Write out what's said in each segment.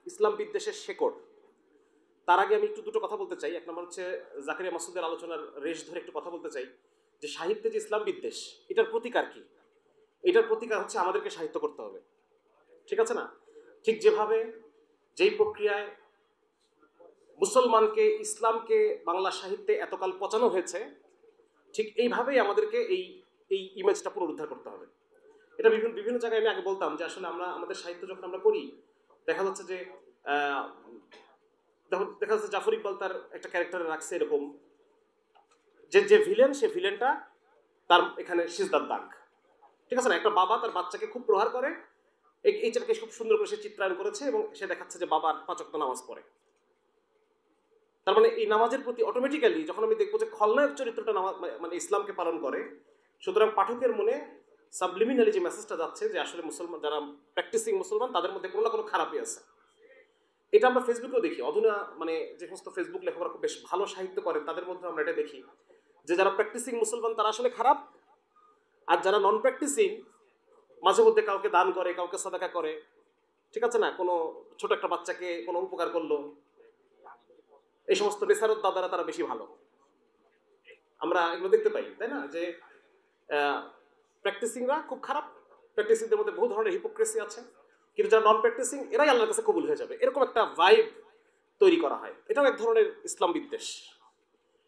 ইসলাম বিদ্বেষের শেকড়। তার আগে আমি একটু দুটো কথা বলতে চাই। এক নম্বর হচ্ছে জাকারিয়া মাসুদের আলোচনার রেশ ধরে একটু কথা বলতে চাই যে সাহিত্যে যে ইসলাম বিদ্বেষ, এটার প্রতিকার কি? এটার প্রতিকার হচ্ছে আমাদেরকে সাহিত্য করতে হবে, ঠিক আছে না? ঠিক যেভাবে যেই প্রক্রিয়ায় মুসলমানকে ইসলামকে বাংলা সাহিত্যে এতকাল পচানো হয়েছে, ঠিক এইভাবেই আমাদেরকে এই এই ইমেজটা পুনরুদ্ধার করতে হবে। এটা বিভিন্ন বিভিন্ন জায়গায় আমি আগে বলতাম যে আসলে আমরা আমাদের সাহিত্য যখন আমরা করি, দেখা যাচ্ছে যে দেখা যাচ্ছে জাফর ইকবাল তার একটা ক্যারেক্টারে রাখছে এরকম যে যে ভিলেন, সে ভিলেনটা তার এখানে সিজদার দাগ, ঠিক আছে না? একটা বাবা তার বাচ্চাকে খুব প্রহার করে, এই চারকে খুব সুন্দর করে সে চিত্রায়ন করেছে এবং সে দেখাচ্ছে যে বাবার 5 ওয়াক্ত নামাজ পড়ে। তার মানে এই নামাজের প্রতি অটোমেটিক্যালি যখন আমি দেখবো যে খলনায়ক চরিত্রটা নামাজ মানে ইসলামকে পালন করে, সুতরাং পাঠকের মনে সাবলিমিনালি যে মেসেজটা যাচ্ছে যে আসলে মুসলমান যারা প্র্যাকটিসিং মুসলমান তাদের মধ্যে কোনো না কোনো খারাপই আছে। এটা আমরা ফেসবুকেও দেখি, অধুনা মানে যে সমস্ত ফেসবুক লেখকরা খুব বেশ ভালো সাহিত্য করেন তাদের মধ্যে আমরা এটা দেখি যে যারা প্র্যাকটিসিং মুসলমান তারা আসলে খারাপ, আর যারা নন প্র্যাকটিসিং মাঝে মধ্যে কাউকে দান করে, কাউকে সাদাকা করে, ঠিক আছে না, কোনো ছোট একটা বাচ্চাকে কোনো উপকার করলো, এই সমস্ত নেসারত দাদারা তারা বেশি ভালো। আমরা এগুলো দেখতে পাই, তাই না? যে প্র্যাকটিসিংরা খুব খারাপ, প্র্যাকটিসিংদের মধ্যে বহু ধরনের হিপোক্রেসি আছে, কিন্তু যারা নন প্র্যাকটিসিং এরাই আল্লাহর কাছে কবুল হয়ে যাবে, এরকম একটা ভাইব তৈরি করা হয়। এটাও এক ধরনের ইসলাম বিদ্বেষ।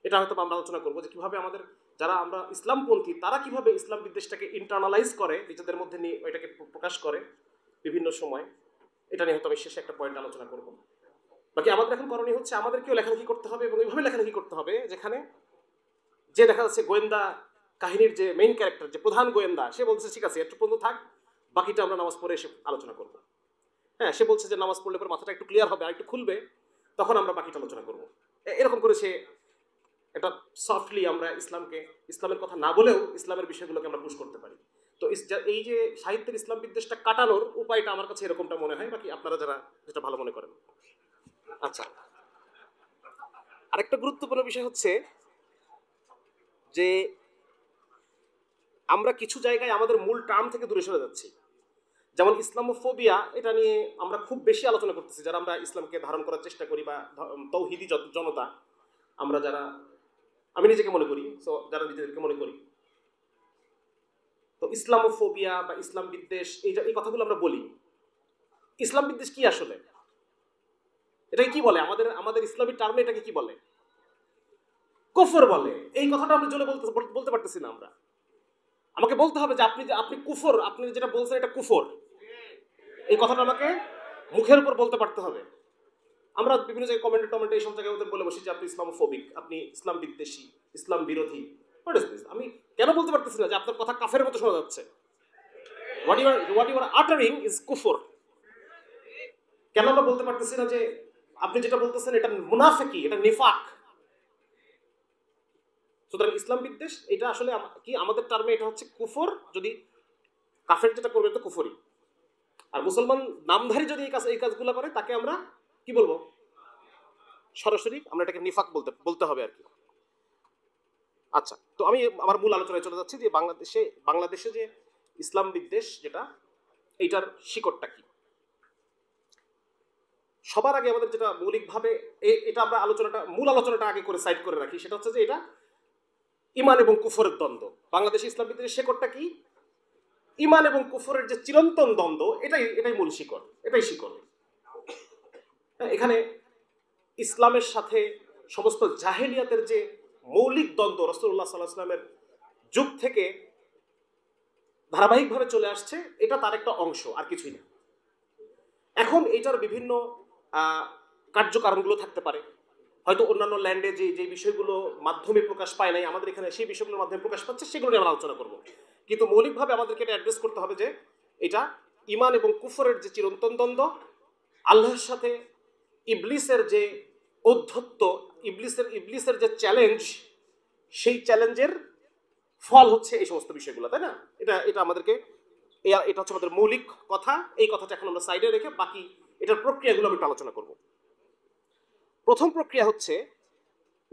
এটা হয়তো আমরা আলোচনা করবো যে কিভাবে আমাদের যারা আমরা ইসলামপন্থী তারা কিভাবে ইসলাম বিদ্বেষটাকে ইন্টারনালাইজ করে, নিজেদের মধ্যে নিয়ে এটাকে প্রকাশ করে বিভিন্ন সময়। এটা নিয়ে হয়তো আমি শেষে একটা পয়েন্ট আলোচনা করবো। বাকি আমাদের এখন করণীয় হচ্ছে আমাদেরকেও লেখালেখি করতে হবে এবং এইভাবে লেখালেখি করতে হবে যেখানে যে দেখা যাচ্ছে গোয়েন্দা কাহিনীর যে মেইন ক্যারেক্টার, যে প্রধান গোয়েন্দা, সে বলছে ঠিক আছে একটু পর্যন্ত থাক, বাকিটা আমরা নামাজ পড়ে এসে আলোচনা করবো। হ্যাঁ, সে বলছে যে নামাজ পড়লে পরে মাথাটা একটু ক্লিয়ার হবে আর একটু খুলবে, তখন আমরা বাকিটা আলোচনা করবো। এরকম করে সে একটা সফটলি আমরা ইসলামের কথা না বলেও ইসলামের বিষয়গুলোকে আমরা পুশ করতে পারি। তো এই যে সাহিত্যের ইসলাম বিদ্বেষটা কাটানোর উপায়টা আমার কাছে এরকমটা মনে হয়, বাকি আপনারা যারা যেটা ভালো মনে করেন। আচ্ছা, আরেকটা গুরুত্বপূর্ণ বিষয় হচ্ছে যে আমরা কিছু জায়গায় আমাদের মূল টার্ম থেকে দূরে সরে যাচ্ছি। যেমন ইসলামোফোবিয়া, এটা নিয়ে আমরা খুব বেশি আলোচনা করতেছি যারা আমরা ইসলামকে ধারণ করার চেষ্টা করি, বা তৌহিদি জনতা আমরা যারা, আমি নিজেকে মনে করি, তো যারা নিজেদেরকে মনে করি, তো ইসলামোফোবিয়া বা ইসলাম বিদ্বেষ এই কথাগুলো আমরা বলি। ইসলাম বিদ্বেষ কি আসলে? এটাকে কি বলে? আমাদের ইসলামী টার্মে এটাকে কি বলে? কুফর বলে। এই কথাটা আমরা জোরে বলতে পারতেছি না আমরা। আমাকে বলতে হবে যে আপনি কুফর, আপনি যেটা বলছেন এটা কুফর, এই কথাটা আমাকে মুখের উপর বলতে পারতে হবে। আমরা বিভিন্ন জায়গায় কমেন্টে এই সব জায়গায় ওদের বলে বসি যে আপনি ইসলামোফোবিক, আপনি ইসলাম বিদ্বেষী, ইসলাম বিরোধী। আমি কেন বলতে পারতেছি না যে আপনার কথা কাফের মতো শোনা যাচ্ছে? What you are uttering is কুফর। কেন আমরা বলতে পারতেছি না যে আপনি যেটা বলতেছেন এটা মুনাফিকি, এটা নিফাক? সুতরাং ইসলাম বিদ্বেষ এটা আসলে কি আমাদের টার্মে এটা হচ্ছে কুফর, যদি কাফের যেটা করবে তো কুফরি, আর মুসলমান নামধারী যদি এই কাজগুলো করে তাকে আমরা কি বলবো? সরাসরি আমরা এটাকে নিফাক বলতে হবে আর কি। আচ্ছা, তো আমি আমার মূল আলোচনায় চলে যাচ্ছি যে বাংলাদেশে যে ইসলাম বিদ্বেষ যেটা, এইটার শিকড়টা কি। সবার আগে আমাদের যেটা মৌলিকভাবে এটা আমরা মূল আলোচনাটা আগে করে সাইড করে রাখি, সেটা হচ্ছে যে এটা ইমান এবং কুফরের দ্বন্দ্ব। বাংলাদেশে ইসলাম বিদ্বেষের শিকড়টা কি? ইমান এবং কুফরের যে চিরন্তন দ্বন্দ্ব, এটাই মূল শিকড়, এটাই শিকড়। এখানে ইসলামের সাথে সমস্ত জাহেলিয়াতের যে মৌলিক দ্বন্দ্ব রাসূলুল্লাহ সাল্লাল্লাহু আলাইহি ওয়াসাল্লামের যুগ থেকে ধারাবাহিকভাবে চলে আসছে, এটা তার একটা অংশ, আর কিছুই না। এখন এটার বিভিন্ন কার্যকারণগুলো থাকতে পারে, হয়তো অন্যান্য ল্যান্ডে যে বিষয়গুলো মাধ্যমে প্রকাশ পায় নাই, আমাদের এখানে সেই বিষয়গুলোর মাধ্যমে প্রকাশ পাচ্ছে, সেগুলো নিয়ে আমরা আলোচনা করবো। কিন্তু মৌলিকভাবে আমাদেরকে এটা অ্যাড্রেস করতে হবে যে এটা ইমান এবং কুফরের যে চিরন্তন দ্বন্দ্ব, আল্লাহর সাথে ইবলিসের যে ঔদ্ধত্য, ইবলিসের যে চ্যালেঞ্জ, সেই চ্যালেঞ্জের ফল হচ্ছে এই সমস্ত বিষয়গুলো, তাই না? এটা আমাদেরকে, এটা হচ্ছে আমাদের মৌলিক কথা। এই কথাটা এখন আমরা সাইডে রেখে বাকি এটার প্রক্রিয়াগুলো আমি একটু আলোচনা করব। প্রথম প্রক্রিয়া হচ্ছে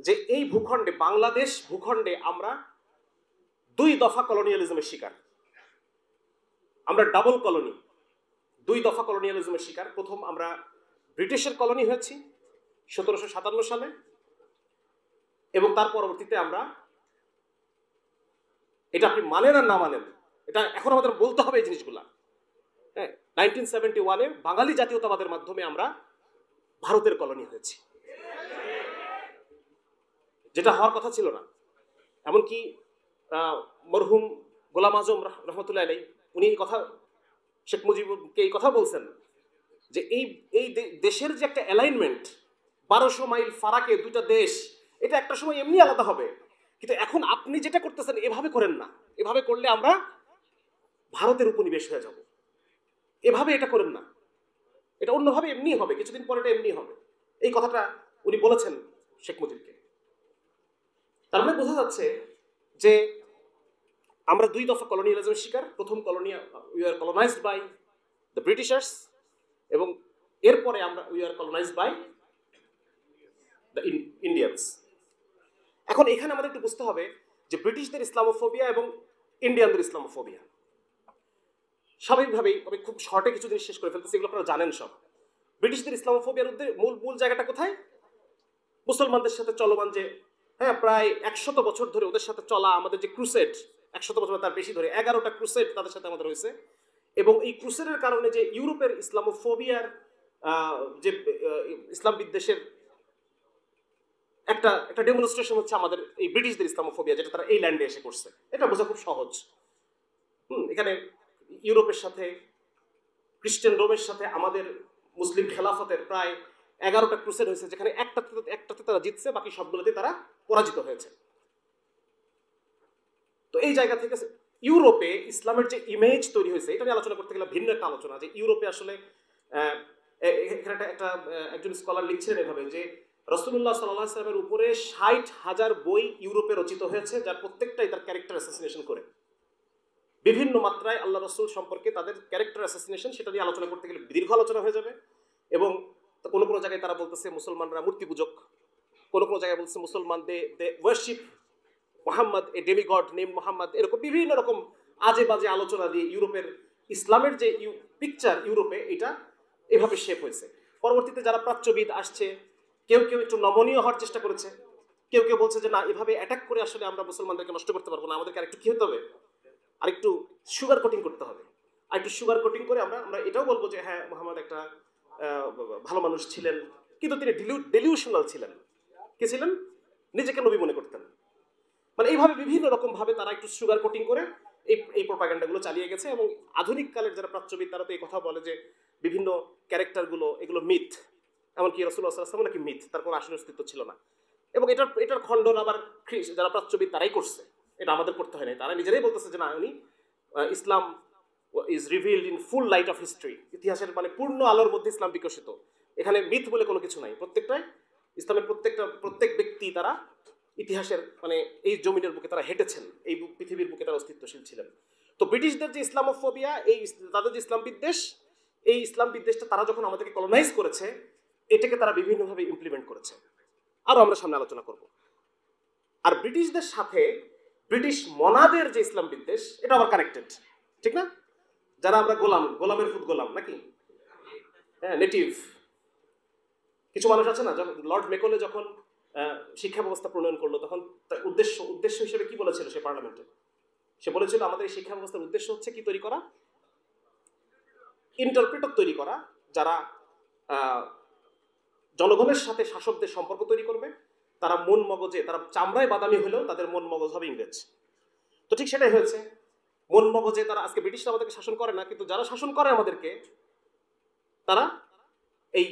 যে এই ভূখণ্ডে, বাংলাদেশ ভূখণ্ডে আমরা 2 দফা কলোনিয়ালিজমের শিকার। আমরা ডাবল কলোনি, 2 দফা কলোনিয়ালিজমের শিকার। প্রথম আমরা ব্রিটিশের কলোনি হয়েছি 1757 সালে, এবং তার পরবর্তীতে আমরা, এটা আপনি মানেন আর না মানেন, এটা এখন আমাদের বলতে হবে এই জিনিসগুলা, হ্যাঁ, 1971-এ বাঙালি জাতীয়তাবাদের মাধ্যমে আমরা ভারতের কলোনি হয়েছি, যেটা হওয়ার কথা ছিল না। এমনকি মরহুম গোলাম আজম রহমতুল্লাহ আলাইহি উনি এই কথা, শেখ মুজিবকে এই কথা বলছেন যে এই এই দেশের যে একটা অ্যালাইনমেন্ট, 1200 মাইল ফারাকে দুইটা দেশ, এটা একটা সময় এমনি আলাদা হবে, কিন্তু এখন আপনি যেটা করতেছেন এভাবে করেন না, এভাবে করলে আমরা ভারতের উপনিবেশ হয়ে যাব, এভাবে এটা করেন না, এটা অন্যভাবে এমনি হবে, কিছুদিন পরে এটা এমনি হবে। এই কথাটা উনি বলেছেন শেখ মুজিবকে। তার মানে বোঝা যাচ্ছে যে আমরা দুই দফা কলোনিয়ালিজমের শিকার। প্রথম colony, we are colonized by the Britishers, এবং এরপরে আমরা we are colonized by the Indians. এখন এখানে আমাদের একটু বুঝতে হবে যে ব্রিটিশদের ইসলামোফোবিয়া এবং ইন্ডিয়ানদের ইসলামোফোবিয়া, স্বাভাবিকভাবেই আমি খুব শর্টে কিছু জিনিস শেষ করে ফেলতেছি, এগুলো আপনারা জানেন সব। ব্রিটিশদের ইসলামোফোবিয়ার মূল জায়গাটা কোথায়? মুসলমানদের সাথে চলমান যে, হ্যাঁ, প্রায় 100 বছর ধরে ওদের সাথে চলা আমাদের যে ক্রুসেড, 100 বছর তার বেশি ধরে 11টা ক্রুসেড তাদের সাথে আমাদের হয়েছে, এবং এই ক্রুসেডের কারণে যে ইউরোপের ইসলামোফোবিয়ার যে ইসলাম বিদ্বেষের একটা একটা ডেমনস্ট্রেশন হচ্ছে আমাদের এই ব্রিটিশদের ইসলামোফোবিয়া, যেটা তারা এই ল্যান্ডে এসে করছে। এটা বোঝা খুব সহজ। এখানে ইউরোপের সাথে, খ্রিস্টান রোমের সাথে আমাদের মুসলিম খেলাফতের প্রায় 11টা ক্রুসেড হয়েছে, যেখানে একটাতে তারা জিতছে, বাকি সবগুলোতে তারা পরাজিত হয়েছে। তো এই জায়গা থেকে ইউরোপে ইসলামের যে ইমেজ তৈরি হয়েছে, এটা নিয়ে আলোচনা করতে গেলে ভিন্ন একটা আলোচনা, যে ইউরোপে আসলে এখানে একজন স্কলার লিখছিলেন এভাবে যে রাসূলুল্লাহ সাল্লাল্লাহু আলাইহি ওয়াসাল্লামের উপরে 60,000 বই ইউরোপে রচিত হয়েছে, যার প্রত্যেকটাই তার ক্যারেক্টার অ্যাসাসিনেশন করে, বিভিন্ন মাত্রায় আল্লাহ রসুল সম্পর্কে তাদের ক্যারেক্টার অ্যাসাসিনেশন, সেটা নিয়ে আলোচনা করতে গেলে দীর্ঘ আলোচনা হয়ে যাবে। এবং কোনো কোনো জায়গায় তারা বলতেছে মুসলমানরা মূর্তি পূজক, কোনো কোনো জায়গায় বলছে মুসলমান দে ওয়ার্শিপ মোহাম্মদ, এ ডেমিগড নেম মোহাম্মদ, এরকম বিভিন্ন রকম আজে বাজে আলোচনা দিয়ে ইউরোপের ইসলামের যে পিকচার ইউরোপে, এটা এভাবে শেপ হয়েছে। পরবর্তীতে যারা প্রাচ্যবিদ আসছে, কেউ কেউ একটু নমনীয় হওয়ার চেষ্টা করেছে, কেউ কেউ বলছে যে না, এভাবে অ্যাটাক করে আসলে আমরা মুসলমানদেরকে নষ্ট করতে পারবো না, আমাদেরকে আরেকটু কি হতে হবে, আরেকটু সুগার কোটিং করতে হবে, আরেকটু সুগার কোটিং করে আমরা এটাও বলবো যে হ্যাঁ, মোহাম্মদ একটা ভালো মানুষ ছিলেন, কিন্তু তিনি ডেলিউশনাল ছিলেন। কে ছিলেন? নিজেকে নবী মনে করতেন। মানে এইভাবে বিভিন্ন রকম ভাবে তারা একটু সুগার কোটিং করে এই প্রোপাগান্ডাগুলো চালিয়ে গেছে। এবং আধুনিক কালের যারা প্রাচ্যবিদ, তারা তো এই কথা বলে যে বিভিন্ন ক্যারেক্টারগুলো এগুলো মিথ, এমনকি রাসূলুল্লাহ সাল্লাল্লাহু আলাইহি ওয়াসাল্লাম নাকি মিথ, তার কোনো আসল অস্তিত্ব ছিল না। এবং এটার খণ্ডন আবার যারা প্রাচ্যবিদ তারাই করছে, এটা আমাদের করতে হয় না, তারা নিজেরাই বলতেছে যে না, উনি Islam is revealed in full light of history, ইতিহাসের মানে পূর্ণ আলোর মধ্যে ইসলাম বিকশিত, এখানে মিথ বলে কোনো কিছু নাই, প্রত্যেকটাই ইসলামের প্রত্যেক ব্যক্তি তারা ইতিহাসের মানে এই জমিনের বুকে তারা হেঁটেছেন, এই পৃথিবীর বুকে তারা অস্তিত্বশীল ছিলেন। তো ব্রিটিশদের যে ইসলামোফোবিয়া, এই তাদের যে ইসলাম বিদ্বেষ, এই ইসলাম বিদ্বেষটা তারা যখন আমাদেরকে কলোনাইজ করেছে, এটাকে তারা বিভিন্নভাবে ইমপ্লিমেন্ট করেছে, আরো আমরা সামনে আলোচনা করব। আর ব্রিটিশদের সাথে ব্রিটিশ মনাদের যে ইসলাম বিদ্বেষ, এটা আবার কানেক্টেড, ঠিক না? যারা আমরা গোলামের ফুট গোলাম নাকি, হ্যাঁ, নেটিভ কিছু মানুষ আছে না, যখন লর্ড মেকলে যখন শিক্ষা ব্যবস্থা প্রণয়ন করলো, তখন তার উদ্দেশ্য হিসেবে কি বলেছিল সে পার্লামেন্টে? সে বলেছিল আমাদের এই শিক্ষা ব্যবস্থার উদ্দেশ্য হচ্ছে কি তৈরি করা? ইন্টারপ্রেটর তৈরি করা, যারা জনগণের সাথে শাসকদের সম্পর্ক তৈরি করবে, তারা মন মগজে, তারা চামড়ায় বাদামি হলেও তাদের মন মগজ হবে ইংরেজ। তো ঠিক সেটাই হয়েছে, মন মগজে তারা, আজকে ব্রিটিশরা আমাদেরকে শাসন করে না, কিন্তু যারা শাসন করে আমাদেরকে, তারা এই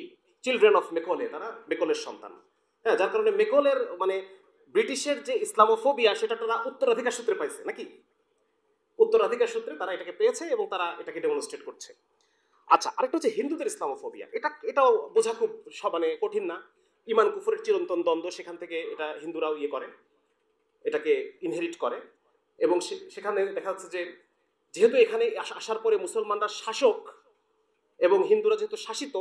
চিলড্রেন অফ মেকলে, তারা মেকলের সন্তান। হ্যাঁ, যার কারণে মেকলের মানে ব্রিটিশের যে ইসলামোফোবিয়া, সেটা তারা উত্তরাধিকার সূত্রে পাইছে নাকি, উত্তরাধিকার সূত্রে তারা এটাকে পেয়েছে এবং তারা এটাকে ডেমনস্ট্রেট করছে। আচ্ছা, আরেকটা হচ্ছে হিন্দুদের ইসলামোফোবিয়া। এটাও বোঝা খুব মানে কঠিন না। ইমান কুফরের চিরন্তন দ্বন্দ্ব, সেখান থেকে এটা হিন্দুরাও করে, এটাকে ইনহেরিট করে। এবং সেখানে দেখা যাচ্ছে যে যেহেতু এখানে আসার পরে মুসলমানরা শাসক এবং হিন্দুরা যেহেতু শাসিত,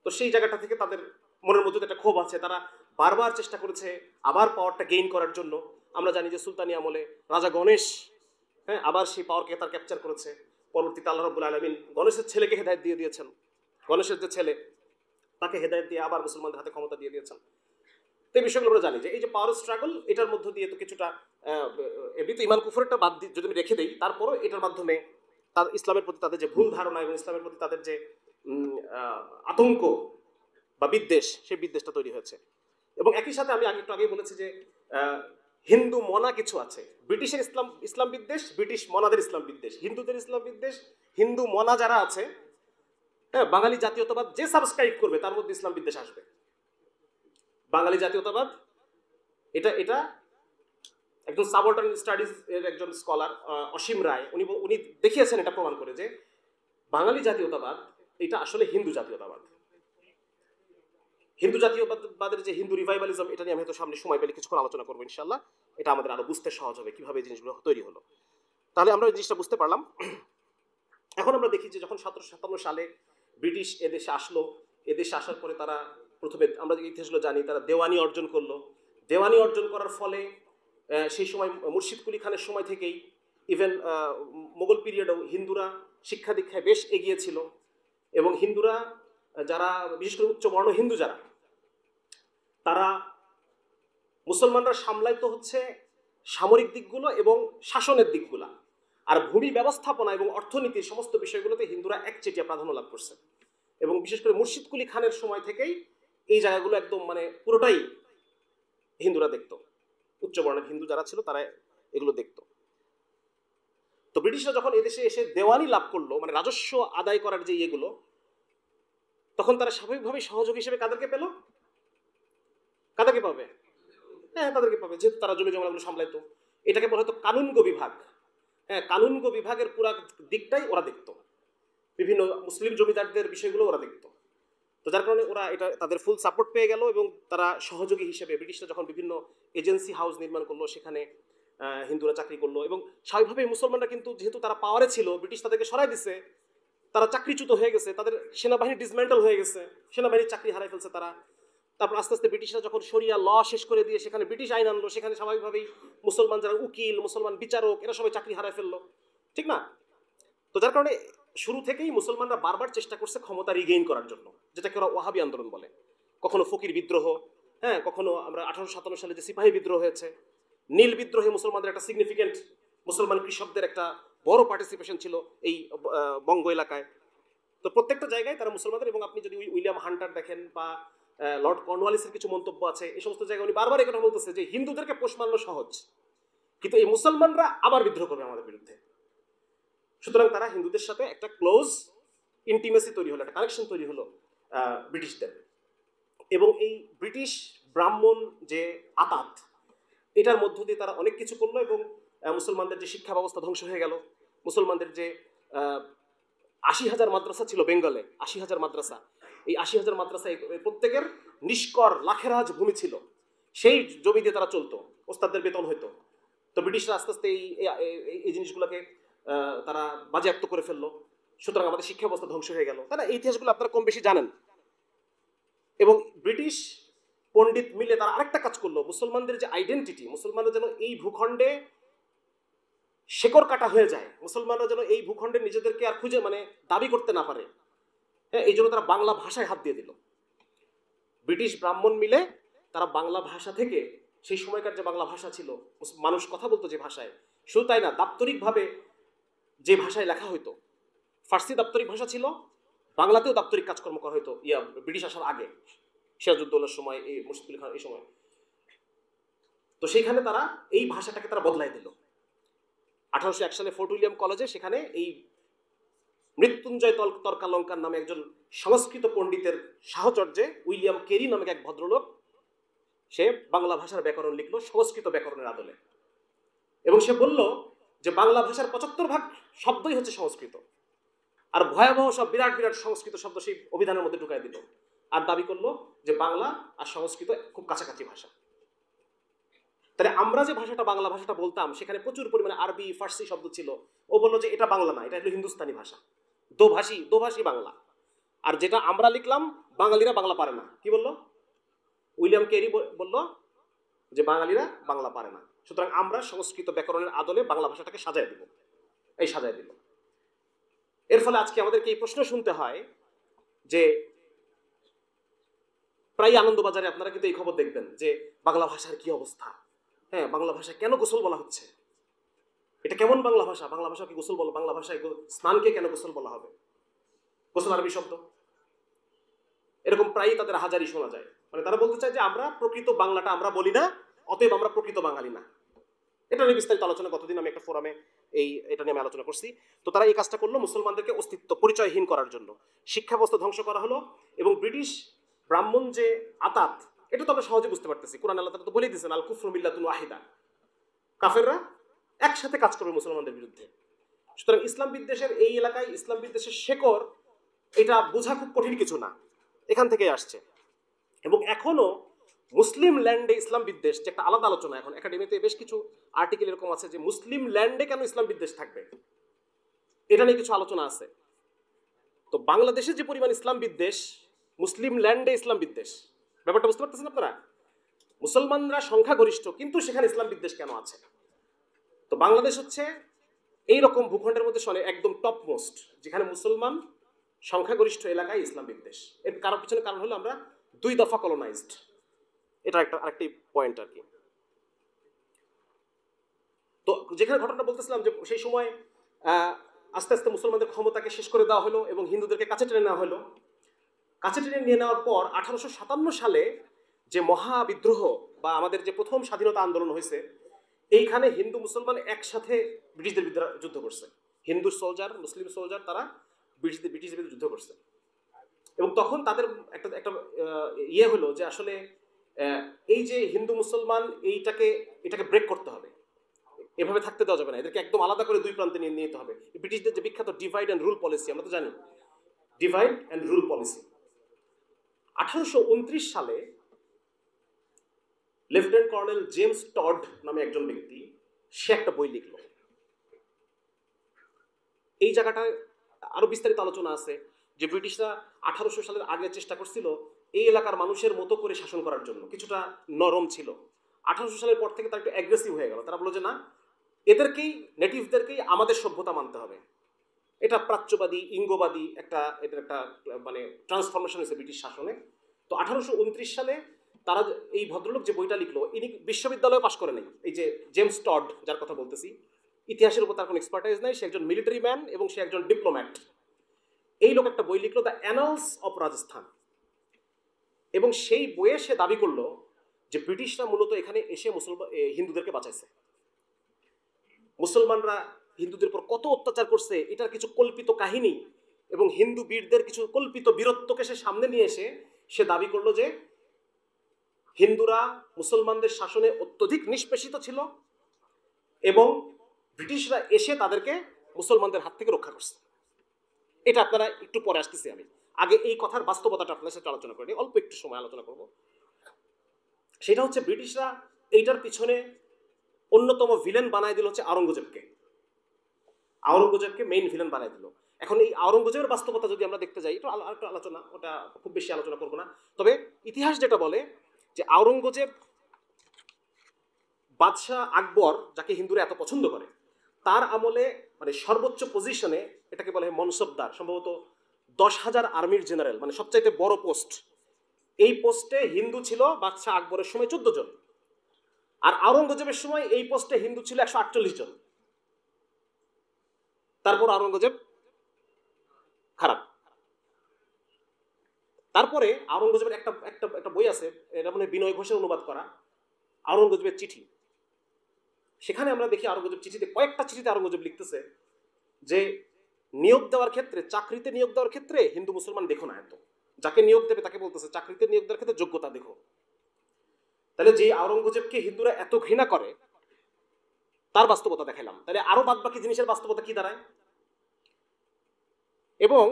তো সেই জায়গাটা থেকে তাদের মনের মধ্যে একটা ক্ষোভ আছে, তারা বারবার চেষ্টা করেছে আবার পাওয়ারটা গেইন করার জন্য। আমরা জানি যে সুলতানি আমলে রাজা গণেশ, হ্যাঁ, আবার সেই পাওয়ারকে তার ক্যাপচার করেছে। পরবর্তীতে আল্লাহ রাব্বুল আলামিন গণেশের ছেলেকে হেদায়েত দিয়ে দিয়েছেন। গণেশের যে ছেলে, তাকে হেদায়েত দিয়ে আবার মুসলমানদের হাতে ক্ষমতা দিয়ে দিয়েছেন। তো এই বিষয়গুলো আমরা জানি যে এই যে পাওয়ার স্ট্রাগল, এটার মধ্য দিয়ে তো কিছুটা এমনি তো ইমান কুফরটা বাদ দিয়ে যদি আমি রেখে দিই, তারপরও এটার মাধ্যমে তার ইসলামের প্রতি তাদের যে ভুল ধারণা এবং ইসলামের প্রতি তাদের যে আতঙ্ক বা বিদ্বেষ, সেই বিদ্বেষটা তৈরি হয়েছে। এবং একই সাথে আমি একটু আগেই বলেছি যে হিন্দু মনা কিছু আছে, ব্রিটিশের ইসলাম বিদ্বেষ, ব্রিটিশ মনাদের ইসলাম বিদ্বেষ, হিন্দুদের ইসলাম বিদ্বেষ, হিন্দু মনা যারা আছে, হ্যাঁ, বাঙালি জাতীয়তাবাদ যে সাবস্ক্রাইব করবে তার মধ্যে ইসলাম বিদ্বেষ আসবে। বাঙালি জাতীয়তাবাদ এটা এটা একজন সাবঅল্টার্ন স্টাডিজ এর একজন স্কলার অসীম রায় উনি দেখিয়েছেন এটা প্রমাণ করে যে বাঙালি জাতীয়তাবাদ এটা আসলে হিন্দু জাতীয়তাবাদ। হিন্দু জাতীয়বাদের যে হিন্দু রিভাইভালিজম, এটা নিয়ে আমি হয়তো সামনে সময় পেলে কিছুক্ষণ আলোচনা করবো ইনশাল্লাহ। এটা আমাদের আরো বুঝতে সহজ হবে কিভাবে এই জিনিসগুলো তৈরি হলো। তাহলে আমরা এই জিনিসটা বুঝতে পারলাম। এখন আমরা দেখি যে যখন 1757 সালে ব্রিটিশ এদেশে আসলো, এদেশে আসার পরে তারা প্রথমে আমরা যে ইতিহাসগুলো জানি, তারা দেওয়ানি অর্জন করলো। দেওয়ানি অর্জন করার ফলে সেই সময় মুর্শিদ কুলি খানের সময় থেকেই ইভেন মোগল পিরিয়ডেও হিন্দুরা শিক্ষা দীক্ষায় বেশ এগিয়েছিল। এবং হিন্দুরা যারা বিশেষ করে উচ্চবর্ণ হিন্দু যারা, তারা মুসলমানরা সামলাইতো হচ্ছে সামরিক দিকগুলো এবং শাসনের দিকগুলা, আর ভূমি ব্যবস্থাপনা এবং অর্থনীতির সমস্ত বিষয়গুলোতে হিন্দুরা একচেটিয়া প্রাধান্য লাভ করছে। এবং বিশেষ করে মুর্শিদ কুলি খানের সময় থেকেই এই জায়গাগুলো একদম মানে পুরোটাই হিন্দুরা দেখতো, উচ্চবর্ণের হিন্দু যারা ছিল তারা এগুলো দেখতো। তো ব্রিটিশরা যখন এদেশে এসে দেওয়ানি লাভ করলো, মানে রাজস্ব আদায় করার যে ইয়েগুলো, তখন তারা স্বাভাবিকভাবেই সহযোগী হিসেবে কাদেরকে পেল? কাদেরকে পাবে? হ্যাঁ, তাদেরকে পাবে, যেহেতু তারা জমি জমাগুলো সামলাইতো। এটাকে বলা হতো কানুনগো বিভাগ। হ্যাঁ, কানুনগো বিভাগের পুরা দিকটাই ওরা দেখতো, বিভিন্ন মুসলিম জমিদারদের বিষয়গুলো ওরা দেখতো। তো যার কারণে ওরা এটা তাদের ফুল সাপোর্ট পেয়ে গেল এবং তারা সহযোগী হিসেবে ব্রিটিশরা যখন বিভিন্ন এজেন্সি হাউস নির্মাণ করলো, সেখানে হিন্দুরা চাকরি করলো। এবং স্বাভাবিকভাবেই মুসলমানরা কিন্তু যেহেতু তারা পাওয়ারে ছিল, ব্রিটিশ তাদেরকে সরাই দিছে, তারা চাকরিচ্যুত হয়ে গেছে, তাদের সেনাবাহিনী ডিসমেন্টাল হয়ে গেছে, সেনাবাহিনীর চাকরি হারাই ফেলছে তারা। তারপর আস্তে আস্তে ব্রিটিশরা যখন শরিয়া ল শেষ করে দিয়ে সেখানে ব্রিটিশ আইন আনলো, সেখানে স্বাভাবিকভাবেই মুসলমান যারা উকিল, মুসলমান বিচারক, এরা সবাই চাকরি হারাই ফেললো, ঠিক না? তো যার কারণে শুরু থেকেই মুসলমানরা বারবার চেষ্টা করছে ক্ষমতা রিগেইন করার জন্য, যেটাকে ওরা ওয়াহাবি আন্দোলন বলে। কখনো ফকির বিদ্রোহ, হ্যাঁ, কখনো আমরা 1857 সালে যে সিপাহী বিদ্রোহ হয়েছে, নীল বিদ্রোহে মুসলমানদের একটা সিগনিফিকেন্ট, মুসলমান কৃষকদের একটা বড় পার্টিসিপেশন ছিল এই বঙ্গ এলাকায়। তো প্রত্যেকটা জায়গায় তারা মুসলমানদের, এবং আপনি যদি উইলিয়াম হান্টার দেখেন বা লর্ড কর্নওয়ালিসের কিছু মন্তব্য আছে, এই সমস্ত জায়গায় উনি বারবার এই কথা বলতেছে যে হিন্দুদেরকে পোষ মানানো সহজ, কিন্তু এই মুসলমানরা আবার বিদ্রোহ করবে আমাদের বিরুদ্ধে। সুতরাং তারা হিন্দুদের সাথে একটা ক্লোজ ইন্টিমেসি তৈরি হলো, একটা কানেকশন তৈরি হলো ব্রিটিশদের। এবং এই ব্রিটিশ ব্রাহ্মণ যে আতাত, এটার মধ্য দিয়ে তারা অনেক কিছু করলো। এবং মুসলমানদের যে শিক্ষা ব্যবস্থা ধ্বংস হয়ে গেল, মুসলমানদের যে 80,000 মাদ্রাসা ছিল বেঙ্গলে, 80,000 মাদ্রাসা, এই 80,000 মাদ্রাসা প্রত্যেকের নিষ্কর লাখেরাজ ভূমি ছিল, সেই জমি দিয়ে তারা চলতো, ওস্তাদদের বেতন হইতো। তো ব্রিটিশরা আস্তে আস্তে এই জিনিসগুলোকে তারা বাজেয়াপ্ত করে ফেললো। সুতরাং আমাদের শিক্ষা ব্যবস্থা ধ্বংস হয়ে গেল। তারা এই ইতিহাসগুলো আপনারা কম বেশি জানেন। এবং ব্রিটিশ পণ্ডিত মিলে তারা আরেকটা কাজ করলো, মুসলমানদের যে আইডেন্টিটি, মুসলমানরা যেন এই ভূখণ্ডে শেকড় কাটা হয়ে যায়, মুসলমানরা যেন এই ভূখণ্ডে নিজেদেরকে আর খুঁজে মানে দাবি করতে না পারে, হ্যাঁ, এই জন্য তারা বাংলা ভাষায় হাত দিয়ে দিল। ব্রিটিশ ব্রাহ্মণ মিলে তারা বাংলা ভাষা থেকে, সেই সময়কার যে বাংলা ভাষা ছিল, মানুষ কথা বলতো যে ভাষায়, শুধু তাই না, দাপ্তরিকভাবে যে ভাষায় লেখা হইতো, ফার্সি দাপ্তরিক ভাষা ছিল, বাংলাতেও দাপ্তরিক কাজকর্ম করা হইতো ব্রিটিশ আসার আগে, সিরাজউদ্দৌলার সময়, এই মুর্শিদ কুলি খান এই সময়। তো সেইখানে তারা এই ভাষাটাকে তারা বদলাই দিল। 1801 সালে ফোর্ট উইলিয়াম কলেজে, সেখানে এই মৃত্যুঞ্জয় তর্কালঙ্কার নামে একজন সংস্কৃত পণ্ডিতের সাহচর্যে উইলিয়াম কেরি নামে এক ভদ্রলোক, সে বাংলা ভাষার ব্যাকরণ লিখলো সংস্কৃত ব্যাকরণের আদলে। এবং সে বলল যে বাংলা ভাষার 75% শব্দই হচ্ছে সংস্কৃত, আর ভয়াবহ সব বিরাট বিরাট সংস্কৃত শব্দ সেই অভিধানের মধ্যে ঢুকাই দিল, আর দাবি করলো যে বাংলা আর সংস্কৃত খুব কাছাকাছি ভাষা। তাহলে আমরা যে ভাষাটা বাংলা ভাষাটা বলতাম, সেখানে প্রচুর পরিমাণে আরবি ফার্সি শব্দ ছিল। ও বললো যে এটা বাংলা না, এটা হলো হিন্দুস্তানি ভাষা, দোভাষী বাংলা। আর যেটা আমরা লিখলাম, বাঙালিরা বাংলা পারে না। কি বললো? উইলিয়াম কেরি বলল যে বাঙালিরা বাংলা পারে না, সুতরাং আমরা সংস্কৃত ব্যাকরণের আদলে বাংলা ভাষাটাকে সাজায় দিব। এই সাজায় দিল। এর ফলে আজকে আমাদেরকে এই প্রশ্ন শুনতে হয় যে প্রায় আনন্দবাজারে আপনারা কিন্তু এই খবর দেখবেন যে বাংলা ভাষার কি অবস্থা। হ্যাঁ, বাংলা ভাষায় কেন গোসল বলা হচ্ছে, এটা কেমন বাংলা ভাষা, বাংলা ভাষাকে গোসল বলা, বাংলা ভাষায় স্নানকে কেন গোসল বলা হবে, গোসল আরবি শব্দ। এরকম প্রায়ই তাদের হাজারি শোনা যায়। মানে তারা বলতে চায় যে আমরা প্রকৃত বাংলাটা আমরা বলি না, অতএব আমরা প্রকৃত বাঙালি না। এটা নিয়ে বিস্তারিত আলোচনা গতদিন আমি একটা ফোরামে এটা নিয়ে আমি আলোচনা করছি। তো তারা এই কাজটা করলো মুসলমানদেরকে অস্তিত্ব পরিচয়হীন করার জন্য। শিক্ষা ব্যবস্থা ধ্বংস করা হলো এবং ব্রিটিশ ব্রাহ্মণ যে আতাত, এটা তো আমরা সহজে বুঝতে পারতেছি। কোরআন আল্লাহ তাআলা তো বলেই দিয়েছেন আল কুফরু মিল্লাতুন ওয়াহিদা, কাফেররা একসাথে কাজ করবে মুসলমানদের বিরুদ্ধে। সুতরাং ইসলাম বিদ্বেষের এই এলাকায় ইসলাম বিদ্বেষের শেকড়, এটা বোঝা খুব কঠিন কিছু না, এখান থেকেই আসছে। এবং এখনো মুসলিম ল্যান্ডে ইসলাম বিদ্বেষ যে একটা আলাদা আলোচনা, এখন একাডেমিতে বেশ কিছু আর্টিকেল এরকম আছে যে মুসলিম ল্যান্ডে কেন ইসলাম বিদ্বেষ থাকবে, এটা নিয়ে কিছু আলোচনা আছে। তো বাংলাদেশে যে পরিমাণ ইসলাম বিদ্বেষ, মুসলিম ল্যান্ডে ইসলাম বিদ্বেষ, ব্যাপারটা বুঝতে পারতেছেন আপনারা? মুসলমানরা সংখ্যাগরিষ্ঠ, কিন্তু সেখানে ইসলাম বিদ্বেষ কেন আছে? তো বাংলাদেশ হচ্ছে এইরকম ভূখণ্ডের মধ্যে একদম টপ মোস্ট, যেখানে মুসলমান সংখ্যাগরিষ্ঠ এলাকায় ইসলাম বিদ্বেষ। এর পিছনে কারণ হলো আমরা 2 দফা কলোনাইজড, এটা আরেকটি পয়েন্ট আর কি। তো যেখানে ঘটনাটা বলতেছিলাম যে সেই সময় আস্তে আস্তে মুসলমানদের ক্ষমতাকে শেষ করে দেওয়া হলো এবং হিন্দুদেরকে কাছে টেনে নেওয়া হলো। কাছে টেনে নিয়ে নেওয়ার পর 1857 সালে যে মহাবিদ্রোহ বা আমাদের যে প্রথম স্বাধীনতা আন্দোলন হয়েছে, এইখানে হিন্দু মুসলমান একসাথে ব্রিটিশদের বিরুদ্ধে যুদ্ধ করছে। হিন্দু সোলজার, মুসলিম সোলজার, তারা ব্রিটিশদের বিরুদ্ধে যুদ্ধ করছে। এবং তখন তাদের একটা ইয়ে হলো যে আসলে এই যে হিন্দু মুসলমান এটাকে ব্রেক করতে হবে, এভাবে থাকতে দেওয়া যাবে না, এদেরকে একদম আলাদা করে 2 প্রান্তে নিয়ে নিতে হবে। ব্রিটিশদের যে বিখ্যাত ডিভাইড অ্যান্ড রুল পলিসি, আমরা তো জানি ডিভাইড অ্যান্ড রুল পলিসি। 1829 সালে লেফটেন্যান্ট কর্নেল জেমস টড নামে একজন ব্যক্তি, সে একটা বই লিখলো। এই জায়গাটায় আরো বিস্তারিত আলোচনা আছে যে ব্রিটিশরা 1800 সালের আগে চেষ্টা করছিল এই এলাকার মানুষের মতো করে শাসন করার জন্য, কিছুটা নরম ছিল। 1800 সালের পর থেকে তারা একটু অ্যাগ্রেসিভ হয়ে গেল। তারা বলল যে না, এদেরকেই, নেটিভদেরকেই আমাদের সভ্যতা মানতে হবে। এটা প্রাচ্যবাদী, ইঙ্গবাদী এটার একটা মানে ট্রান্সফরমেশন হয়েছে ব্রিটিশ শাসনে। তো 1829 সালে তারা, এই ভদ্রলোক যে বইটা লিখলো, ইনি বিশ্ববিদ্যালয়ে পাশ করে নেই। এই যে জেমস টড যার কথা বলতেছি, ইতিহাসের উপর তার কোনো এক্সপার্টাইজ নাই, সে একজন মিলিটারি ম্যান এবং সে একজন ডিপ্লোম্যাট। এই লোক একটা বই লিখলো, দ্য অ্যানালস অফ রাজস্থান। এবং সেই বইয়ে সে দাবি করলো যে ব্রিটিশরা মূলত এখানে এসে হিন্দুদেরকে বাঁচাইছে। মুসলমানরা হিন্দুদের উপর কত অত্যাচার করছে এটার কিছু কল্পিত কাহিনী এবং হিন্দু বীরদের কিছু কল্পিত বীরত্বকে সে সামনে নিয়ে এসে সে দাবি করলো যে হিন্দুরা মুসলমানদের শাসনে অত্যধিক নিষ্পেষিত ছিল এবং ব্রিটিশরা এসে তাদেরকে মুসলমানদের হাত থেকে রক্ষা করছে। এটা আপনারা একটু পরে আসতেছি, আমি আগে এই কথার বাস্তবতাটা আপনার সাথে আলোচনা করিনি, অল্প একটু সময় আলোচনা করব। সেটা হচ্ছে ব্রিটিশরা এইটার পিছনে অন্যতম ভিলেন বানায় দিল হচ্ছে আওরঙ্গজেবকে। আওরঙ্গজেবকে মেইন ভিলেন বানায় দিল। এখন এই আওরঙ্গজেবের বাস্তবতা যদি আমরা দেখতে যাই, একটু আলোচনা, ওটা খুব বেশি আলোচনা করবো না। তবে ইতিহাস যেটা বলে যে আওরঙ্গজেব বাদশাহ আকবর, যাকে হিন্দুরা এত পছন্দ করে, তার আমলে মানে সর্বোচ্চ পজিশনে, এটাকে বলে মনসবদার, সম্ভবত 10,000 আর্মির জেনারেল, মানে সবচাইতে বড় পোস্ট। এই পোস্টে হিন্দু ছিল বাদশাহ আকবরের সময় 14 জন, আর আওরঙ্গজেবের সময় এই পোস্টে হিন্দু ছিল 148 জন। তারপর আওরঙ্গজেব খারাপ। তারপরে আওরঙ্গজেবের একটা বই আছে, এটা মানে বিনয় ঘোষের অনুবাদ করা, আওরঙ্গজেবের চিঠি। সেখানে আমরা দেখি আওরঙ্গজেব চিঠিতে, কয়েকটা চিঠিতে আওরঙ্গজেব লিখতেছে যে নিয়োগ দেওয়ার ক্ষেত্রে, চাকরিতে নিয়োগ দেওয়ার ক্ষেত্রে হিন্দু মুসলমান দেখো না এত, যাকে নিয়োগ দেবে তাকে বলতেছে চাকরিতে নিয়োগ দেওয়ার ক্ষেত্রে যোগ্যতা দেখো। তাহলে যে আওরঙ্গজেবকে হিন্দুরা এত ঘৃণা করে তার বাস্তবতা দেখাইলাম, তাহলে আরো বাদ বাকি জিনিসের বাস্তবতা কি দাঁড়ায়। এবং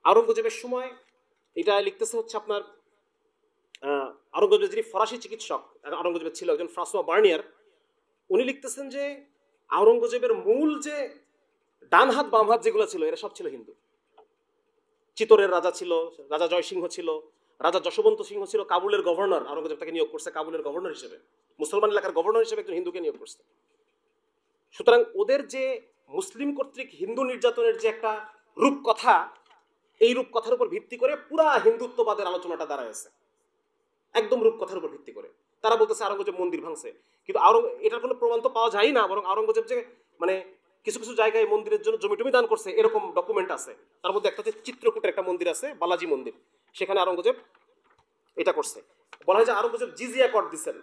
আওরঙ্গজেবের সময় এটা লিখতেছে হচ্ছে আপনার আওরঙ্গজেব যিনি ফরাসি চিকিৎসক আওরঙ্গজেবের ছিল, একজন ফ্রাঁসোয়া বার্নিয়ার, উনি লিখতেছেন যে আওরঙ্গজেবের মূল যে ডান হাত বাম হাত যেগুলো ছিল এরা সব ছিল হিন্দু। চিতোরের রাজা ছিল, রাজা জয়সিংহ ছিল, রাজা যশবন্ত সিংহ ছিল কাবুলের গভর্নর, আওরঙ্গজেব তাকে নিয়োগ করছে কাবুলের গভর্নর হিসেবে, মুসলমান এলাকার গভর্নর হিসেবে একজন হিন্দুকে নিয়োগ করছে। সুতরাং ওদের যে মুসলিম কর্তৃক হিন্দু নির্যাতনের যে একটা রূপকথা, এই রূপকথার উপর ভিত্তি করে পুরা হিন্দুত্ববাদের আলোচনাটা দাঁড়ায়ছে, একদম রূপকথার উপর ভিত্তি করে। তারা বলতেছে আওরঙ্গজেব মন্দির ভাঙছে, কিন্তু এটার কোনো প্রমাণ তো পাওয়া যায় না, বরং আওরঙ্গজেব যে মানে কিছু কিছু জায়গায় মন্দিরের জন্য জমি টমি দান করছে এরকম ডকুমেন্ট আছে। তার মধ্যে একটা হচ্ছে চিত্রকূটের একটা মন্দির আছে, বালাজি মন্দির, সেখানে আওরঙ্গজেব এটা করছে। বলা হয় যে আওরঙ্গজেব জিজিয়া কর দিচ্ছেন,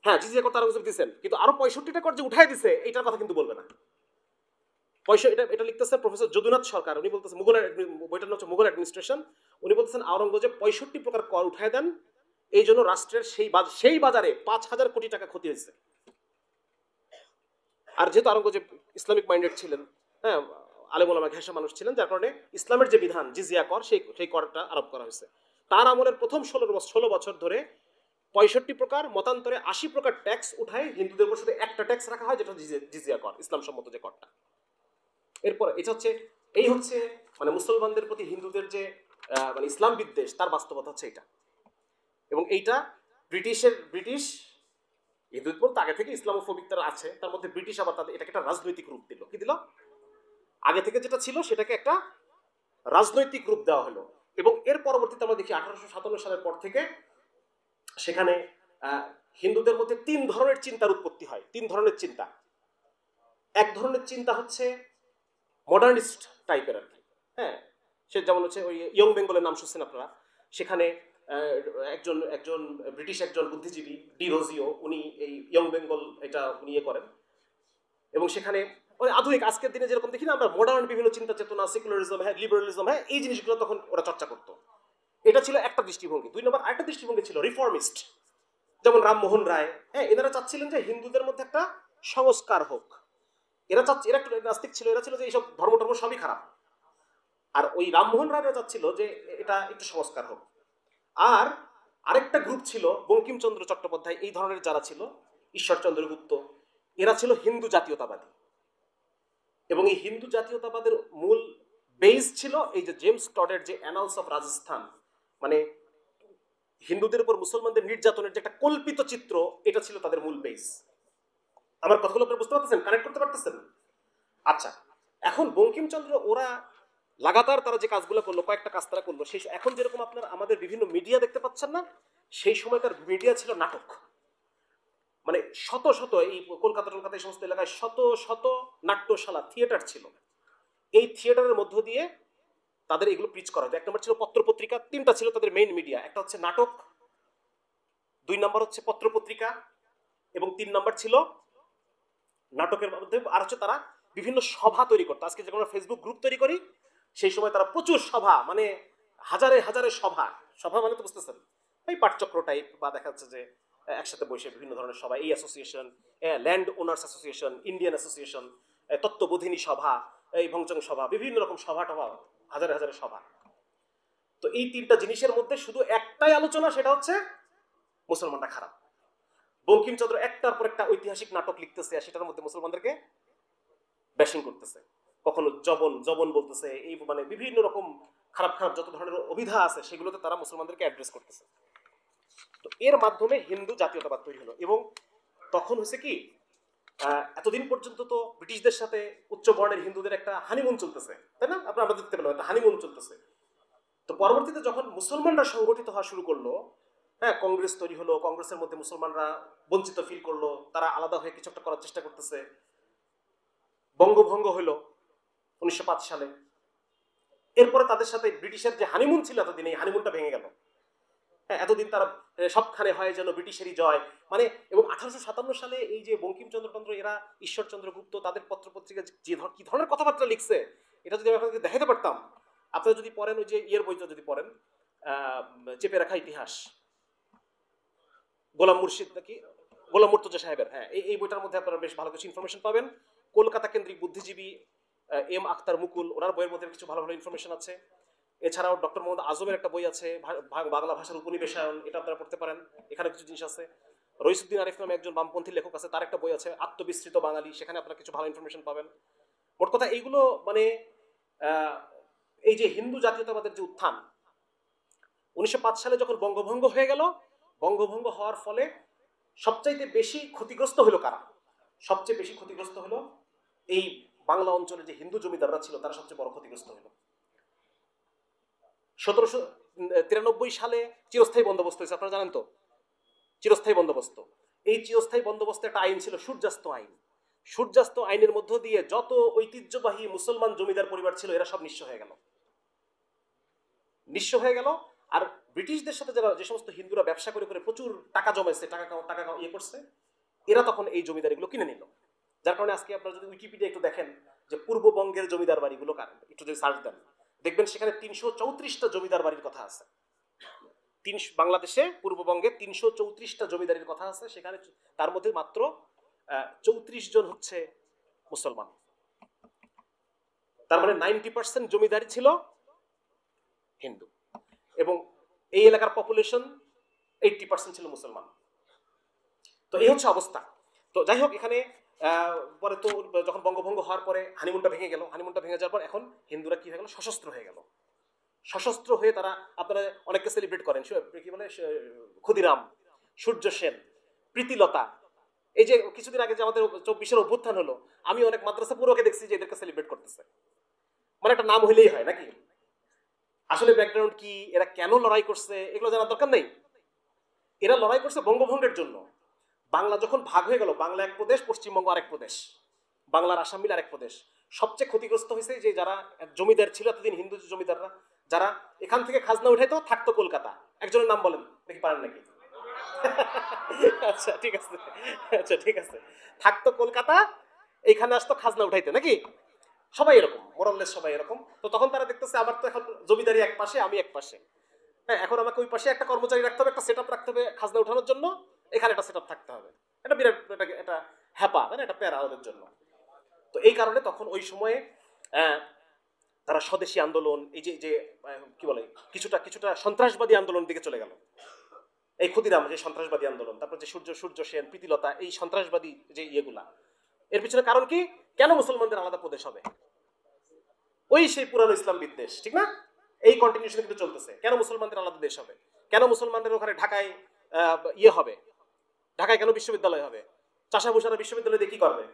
হ্যাঁ জিজিয়া কর আওরঙ্গজেব দিচ্ছেন, কিন্তু আরো 65টা কর যে উঠাই দিছে এইটার কথা কিন্তু বলবে না। এটা এটা লিখতেছে প্রফেসর যদুনাথ সরকার, উনি বলতেছেন বইটার নাম হচ্ছে মুঘল অ্যাডমিনিস্ট্রেশন। উনি বলতেছেন আওরঙ্গজেব 65 প্রকার কর উঠায় দেন, এই জন্য রাষ্ট্রের সেই বাজারে 5,000 কোটি টাকা ক্ষতি হয়েছে। আর যেহেতু আওরঙ্গজেব ইসলামিক মাইন্ডেড ছিলেন, হ্যাঁ আলেম ওলামা ঘেঁষা মানুষ ছিলেন, যার কারণে ইসলামের যে বিধান জিজিয়া কর সেই করটা আরোপ করা হয়েছে। তার আমলের প্রথম 16 বছর ধরে 65 প্রকার মতান্তরে 80 প্রকার ট্যাক্স উঠায় হিন্দুদের উপর শুধু একটা ট্যাক্স রাখা হয়, যেটা জিজিয়া কর, ইসলাম সম্মত যে করটা। এরপর এটা হচ্ছে এই হচ্ছে মানে মুসলমানদের প্রতি হিন্দুদের যে মানে ইসলাম বিদ্বেষ, তার বাস্তবতা হচ্ছে এটা। এবং এইটা ব্রিটিশ হিন্দুদের বলতে আগে থেকে ইসলামোফোবিক তারা আছে, তার মধ্যে ব্রিটিশ আবার তাদের এটাকে একটা রাজনৈতিক রূপ দিল। কি দিল? আগে থেকে যেটা ছিল সেটাকে একটা রাজনৈতিক রূপ দেওয়া হলো। এবং এর পরবর্তীতে আমরা দেখি 1857 সালের পর থেকে সেখানে হিন্দুদের মধ্যে 3 ধরনের চিন্তার উৎপত্তি হয়। 3 ধরনের চিন্তা। এক ধরনের চিন্তা হচ্ছে মডার্নিস্ট টাইপের আর কি, হ্যাঁ সে যেমন হচ্ছে ওই ইয়ং বেঙ্গলের নাম শুনছেন আপনারা, সেখানে একজন ব্রিটিশ একজন বুদ্ধিজীবী ডি রোজিও, উনি এই ইয়ং বেঙ্গল এটা উনি ইয়ে করেন। এবং সেখানে ওই আধুনিক আজকের দিনে যেরকম দেখি না আমরা মডার্ন বিভিন্ন চিন্তা চেতনা, সেকুলারিজম, হ্যাঁ লিবারালিজম, হ্যাঁ এই জিনিসগুলো তখন ওরা চর্চা করতো। এটা ছিল একটা দৃষ্টিভঙ্গি। 2 নম্বর আরেকটা দৃষ্টিভঙ্গি ছিল রিফর্মিস্ট, যেমন রামমোহন রায়, হ্যাঁ এনারা চাচ্ছিলেন যে হিন্দুদের মধ্যে একটা সংস্কার হোক। এরা একটু নাস্তিক ছিল, এরা ছিল যে এইসব ধর্ম টর্ম সবই খারাপ। আর ওই রামমোহন রায়রা চাচ্ছিল যে এটা একটু সংস্কার হোক। আর আরেকটা গ্রুপ ছিল বঙ্কিমচন্দ্র চট্টোপাধ্যায়, এই ধরনের যারা ছিল, ঈশ্বরচন্দ্র গুপ্ত, এরা ছিল হিন্দু জাতীয়তাবাদী। এবং এই হিন্দু জাতীয়তাবাদের মূল বেস ছিল এই যে জেমস টডের যে অ্যানালস অফ রাজস্থান, মানে হিন্দুদের উপর মুসলমানদের নির্যাতনের যে একটা কল্পিত চিত্র, এটা ছিল তাদের মূল বেস। আমার কথাগুলো আপনারা বুঝতে পারতেছেন, কানেক্ট করতে পারতেছেন? আচ্ছা, এখন বঙ্কিমচন্দ্র ওরা লাগাতার তারা যে কাজগুলো করলো, কয়েকটা কাজ তারা করলো, সেই এখন যেরকম আপনারা আমাদের বিভিন্ন মিডিয়া দেখতে পাচ্ছেন না, সেই সময়কার মিডিয়া ছিল নাটক। মানে শত শত এই কলকাতা এই সমস্ত এলাকায় শত শত নাট্যশালা, থিয়েটার ছিল। এই থিয়েটারের মধ্য দিয়ে তাদের এগুলো প্রিচ করা হতো। 1 নম্বর ছিল পত্রপত্রিকা, 3টা ছিল তাদের মেইন মিডিয়া। একটা হচ্ছে নাটক, 2 নম্বর হচ্ছে পত্রপত্রিকা, এবং 3 নম্বর ছিল নাটকের মধ্যে আর হচ্ছে তারা বিভিন্ন সভা তৈরি করতো। আজকে যখন আমরা ফেসবুক গ্রুপ তৈরি করি, সেই সময় তারা প্রচুর সভা, মানে হাজারে হাজারে সভা মানে তো বুঝতেছেন এই পাঠচক্র টাইপ, বা দেখা যাচ্ছে যে একসাথে বসে বিভিন্ন ধরনের সভা, এই association, land owners association, Indian association, Tattwabodhini সভা, এই ভংচং সভা, বিভিন্ন রকম সভা টভা, হাজারে হাজারে সভা। তো এই 3টা জিনিসের মধ্যে শুধু একটাই আলোচনা, সেটা হচ্ছে মুসলমানরা খারাপ। বঙ্কিমচন্দ্র একটার পর একটা ঐতিহাসিক নাটক লিখতেছে, আর সেটার মধ্যে মুসলমানদেরকে ব্যাশিং করতেছে, কখনো জবন বলতেছে, এই মানে বিভিন্ন রকম খারাপ খারাপ যত ধরনের অভিধা আছে সেগুলোতে তারা মুসলমানদেরকে অ্যাড্রেস করতেছে। তো এর মাধ্যমে হিন্দু জাতীয়তাবাদ তৈরি হলো। এবং তখন হচ্ছে কি, এতদিন পর্যন্ত তো ব্রিটিশদের সাথে উচ্চ বর্ণের হিন্দুদের একটা হানিমুন চলতেছে, তাই না? আমরা দেখতে পেলাম একটা হানিমুন চলতেছে। তো পরবর্তীতে যখন মুসলমানরা সংগঠিত হওয়া শুরু করলো, হ্যাঁ কংগ্রেস তৈরি হলো, কংগ্রেসের মধ্যে মুসলমানরা বঞ্চিত ফিল করলো, তারা আলাদা হয়ে কিছু একটা করার চেষ্টা করতেছে। বঙ্গভঙ্গ হলো 1905 সালে। এরপরে তাদের সাথে ব্রিটিশের যে হানিমুন ছিল এতদিন, এই হানিমুনটা ভেঙে গেল। হ্যাঁ এতদিন তারা সবখানে হয় যেন ব্রিটিশেরই জয়, মানে। এবং 1857 সালে এই যে বঙ্কিমচন্দ্র এরা, ঈশ্বরচন্দ্র গুপ্ত, তাদের পত্রপত্রিকা যে কি ধরনের কথাবার্তা লিখছে, এটা যদি আপনাকে দেখাতে পারতাম। আপনারা যদি পড়েন ওই যে ইয়ের বইটা যদি পড়েন, চেপে রাখা ইতিহাস, গোলাম মুর্শিদ নাকি গোলাম মুর্তজা সাহেবের, হ্যাঁ এই বইটার মধ্যে আপনারা বেশ ভালো কিছু ইনফরমেশন পাবেন। কলকাতা কেন্দ্রিক বুদ্ধিজীবী এম আখতার মুকুল, ওনার বইয়ের মধ্যে কিছু ভালো ভালো ইনফরমেশন আছে। এছাড়াও ডক্টর মোহাম্মদ আজমের একটা বই আছে, বাংলা ভাষার উপনিবেশায়ন, এটা আপনারা পড়তে পারেন, এখানে কিছু জিনিস আছে। রইসুদ্দিন আরিফ নামে একজন বামপন্থী লেখক আছে, তার একটা বই আছে আত্মবিস্মৃত বাঙালি, সেখানে আপনারা কিছু ভালো ইনফরমেশন পাবেন। মোট কথা এইগুলো মানে এই যে হিন্দু জাতীয়তাবাদের যে উত্থান, 1905 সালে যখন বঙ্গভঙ্গ হয়ে গেল, বঙ্গভঙ্গ হওয়ার ফলে সবচাইতে বেশি ক্ষতিগ্রস্ত হলো কারা? সবচেয়ে বেশি ক্ষতিগ্রস্ত হলো এই বাংলা অঞ্চলে যে হিন্দু জমিদাররা ছিল, তারা সবচেয়ে বড় ক্ষতিগ্রস্ত হলো। 1793 সালে চিরস্থায়ী বন্দোবস্ত হয়েছে, আপনারা জানেন তো, চিরস্থায়ী বন্দোবস্ত। এই চিরস্থায়ী বন্দোবস্তে একটা আইন ছিল সূর্যাস্ত আইন। সূর্যাস্ত আইনের মধ্য দিয়ে যত ঐতিহ্যবাহী মুসলমান জমিদার পরিবার ছিল এরা সব নিঃস্ব হয়ে গেল, নিঃস্ব হয়ে গেল। আর ব্রিটিশদের সাথে যারা, যে সমস্ত হিন্দুরা ব্যবসা করে করে প্রচুর টাকা জমাইছে, টাকা টাকা ইয়ে করছে, এরা তখন এই জমিদারিগুলো কিনে নিল। যার কারণে আজকে আপনারা যদি উইকিপিডিয়া একটু দেখেন যে পূর্ববঙ্গের জমিদার বাড়িগুলো একটু যদি সার্চ দেন, দেখবেন সেখানে 334টা জমিদার বাড়ির কথা আছে। বাংলাদেশে পূর্ববঙ্গে 334টা জমিদারির কথা আছে, সেখানে তার মধ্যে মাত্র 34 জন হচ্ছে মুসলমান। তার মানে 90% জমিদারি ছিল হিন্দু, এবং এই এলাকার পপুলেশন 80% ছিল মুসলমান। তো এই হচ্ছে অবস্থা। তো যাই হোক, এখানে পরে তো যখন বঙ্গভঙ্গ হওয়ার পরে হানিমুনটা ভেঙে গেল। হানিমুনটা ভেঙে যাওয়ার পর এখন হিন্দুরা কি হয়ে গেল, সশস্ত্র হয়ে গেল। সশস্ত্র হয়ে তারা, আপনারা অনেককে সেলিব্রেট করেন, কি বলে, ক্ষুদিরাম, সূর্য সেন, প্রীতিলতা। এই যে কিছুদিন আগে যে আমাদের 24-এর অভ্যুত্থান হলো, আমি অনেক মাদ্রাসা পুরোকে দেখছি যে এদেরকে সেলিব্রেট করতেছে, মানে একটা নাম হইলেই হয় নাকি। আসলে ব্যাকগ্রাউন্ড কি, এরা কেন লড়াই করছে এগুলো জানার দরকার নেই। এরা লড়াই করছে বঙ্গভঙ্গের জন্য। বাংলা যখন ভাগ হয়ে গেল, বাংলা এক প্রদেশ, পশ্চিমবঙ্গ আরেক প্রদেশ, বাংলার আসাম মিলে আরেক প্রদেশ, সবচেয়ে ক্ষতিগ্রস্ত হয়েছে যে যারা জমিদার ছিল এতদিন, হিন্দু জমিদাররা, যারা এখান থেকে খাজনা উঠাইতো, থাকতো কলকাতা। একজনের নাম বলেন দেখি, পারেন নাকি? আচ্ছা ঠিক আছে, আচ্ছা ঠিক আছে, থাকতো কলকাতা, এইখানে আসতো খাজনা উঠাইতে নাকি। সবাই এরকম, মোরাললেস সবাই এরকম। তো তখন তারা দেখতেছে আমার তো এখন জমিদারি এক পাশে, আমি এক পাশে, হ্যাঁ, এখন আমাকে ওই পাশে একটা কর্মচারী রাখতে হবে, একটা সেট আপ রাখতে হবে খাজনা উঠানোর জন্য, এখানে একটা সেট আপ থাকতে হবে। এটা বিরাট এটা হ্যাপা, মানে এটা প্যারা ওদের জন্য। তো এই কারণে তখন ওই সময়ে তারা স্বদেশী আন্দোলন, এই যে যে কি বলে, কিছুটা কিছুটা সন্ত্রাসবাদী আন্দোলনের দিকে চলে গেল। এই ক্ষুদিরাম যে সন্ত্রাসবাদী আন্দোলন, তারপর যে সূর্য সেন, প্রীতিলতা, এই সন্ত্রাসবাদী যে ইয়েগুলা, এর পিছনে কারণ কি? কেন মুসলমানদের আলাদা প্রদেশ হবে? ওই সেই পুরানো ইসলাম বিদ্বেষ, ঠিক না? এই কন্টিনিউশন কিন্তু চলতেছে। কেন মুসলমানদের আলাদা দেশ হবে? কেন মুসলমানদের ওখানে ঢাকায় ইয়ে হবে? ঢাকায় কেন বিশ্ববিদ্যালয় হবে? চাষাভূষারা বিশ্ববিদ্যালয় দিয়ে কি করবে?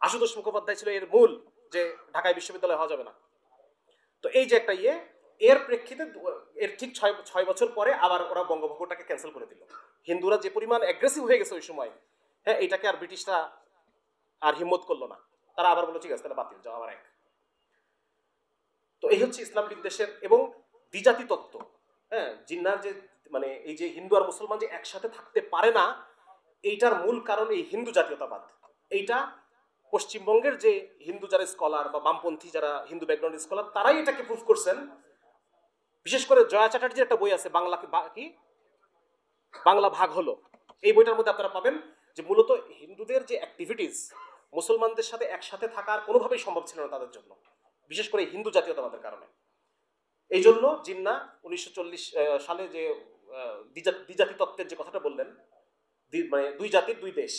আশুতোষ মুখোপাধ্যায় ছিল এর মূল, যে ঢাকায় বিশ্ববিদ্যালয় হওয়া যাবে না। তো এই যে একটা ইয়ে, এর প্রেক্ষিতে এর ঠিক 6 বছর পরে আবার ওরা বঙ্গভঙ্গটাকে ক্যান্সেল করে দিল। হিন্দুরা যে পরিমাণ অ্যাগ্রেসিভ হয়ে গেছে ওই সময়, হ্যাঁ, এটাকে আর ব্রিটিশরা আর হিম্মত করলো না। তারা আবার বললো ঠিক আছে, তাহলে বাতিল, যাও আবার এক। তো এই হচ্ছে ইসলাম বিদ্বেষের এবং দ্বিজাতি তত্ত্ব। হ্যাঁ, জিন্নার যে, মানে এই যে হিন্দু আর মুসলমান যে একসাথে থাকতে পারে না, এইটার মূল কারণ এই হিন্দু জাতীয়তাবাদ। এইটা পশ্চিমবঙ্গের যে হিন্দু যারা স্কলার বা বামপন্থী যারা হিন্দু ব্যাকগ্রাউন্ড স্কলার, তারাই এটাকে প্রুফ করছেন। বিশেষ করে জয়া চ্যাটার্জির একটা বই আছে, বাংলা ভাগ হলো। এই বইটার মধ্যে আপনারা পাবেন যে মূলত হিন্দুদের যে অ্যাক্টিভিটিস, মুসলমানদের সাথে একসাথে থাকার কোনোভাবেই সম্ভব ছিল না তাদের জন্য, বিশেষ করে হিন্দু জাতীয়তাবাদের কারণে। এই জন্য জিন্না 1940 সালে যে দ্বিজাতি তত্ত্বের যে কথাটা বললেন, মানে দুই জাতির দুই দেশ,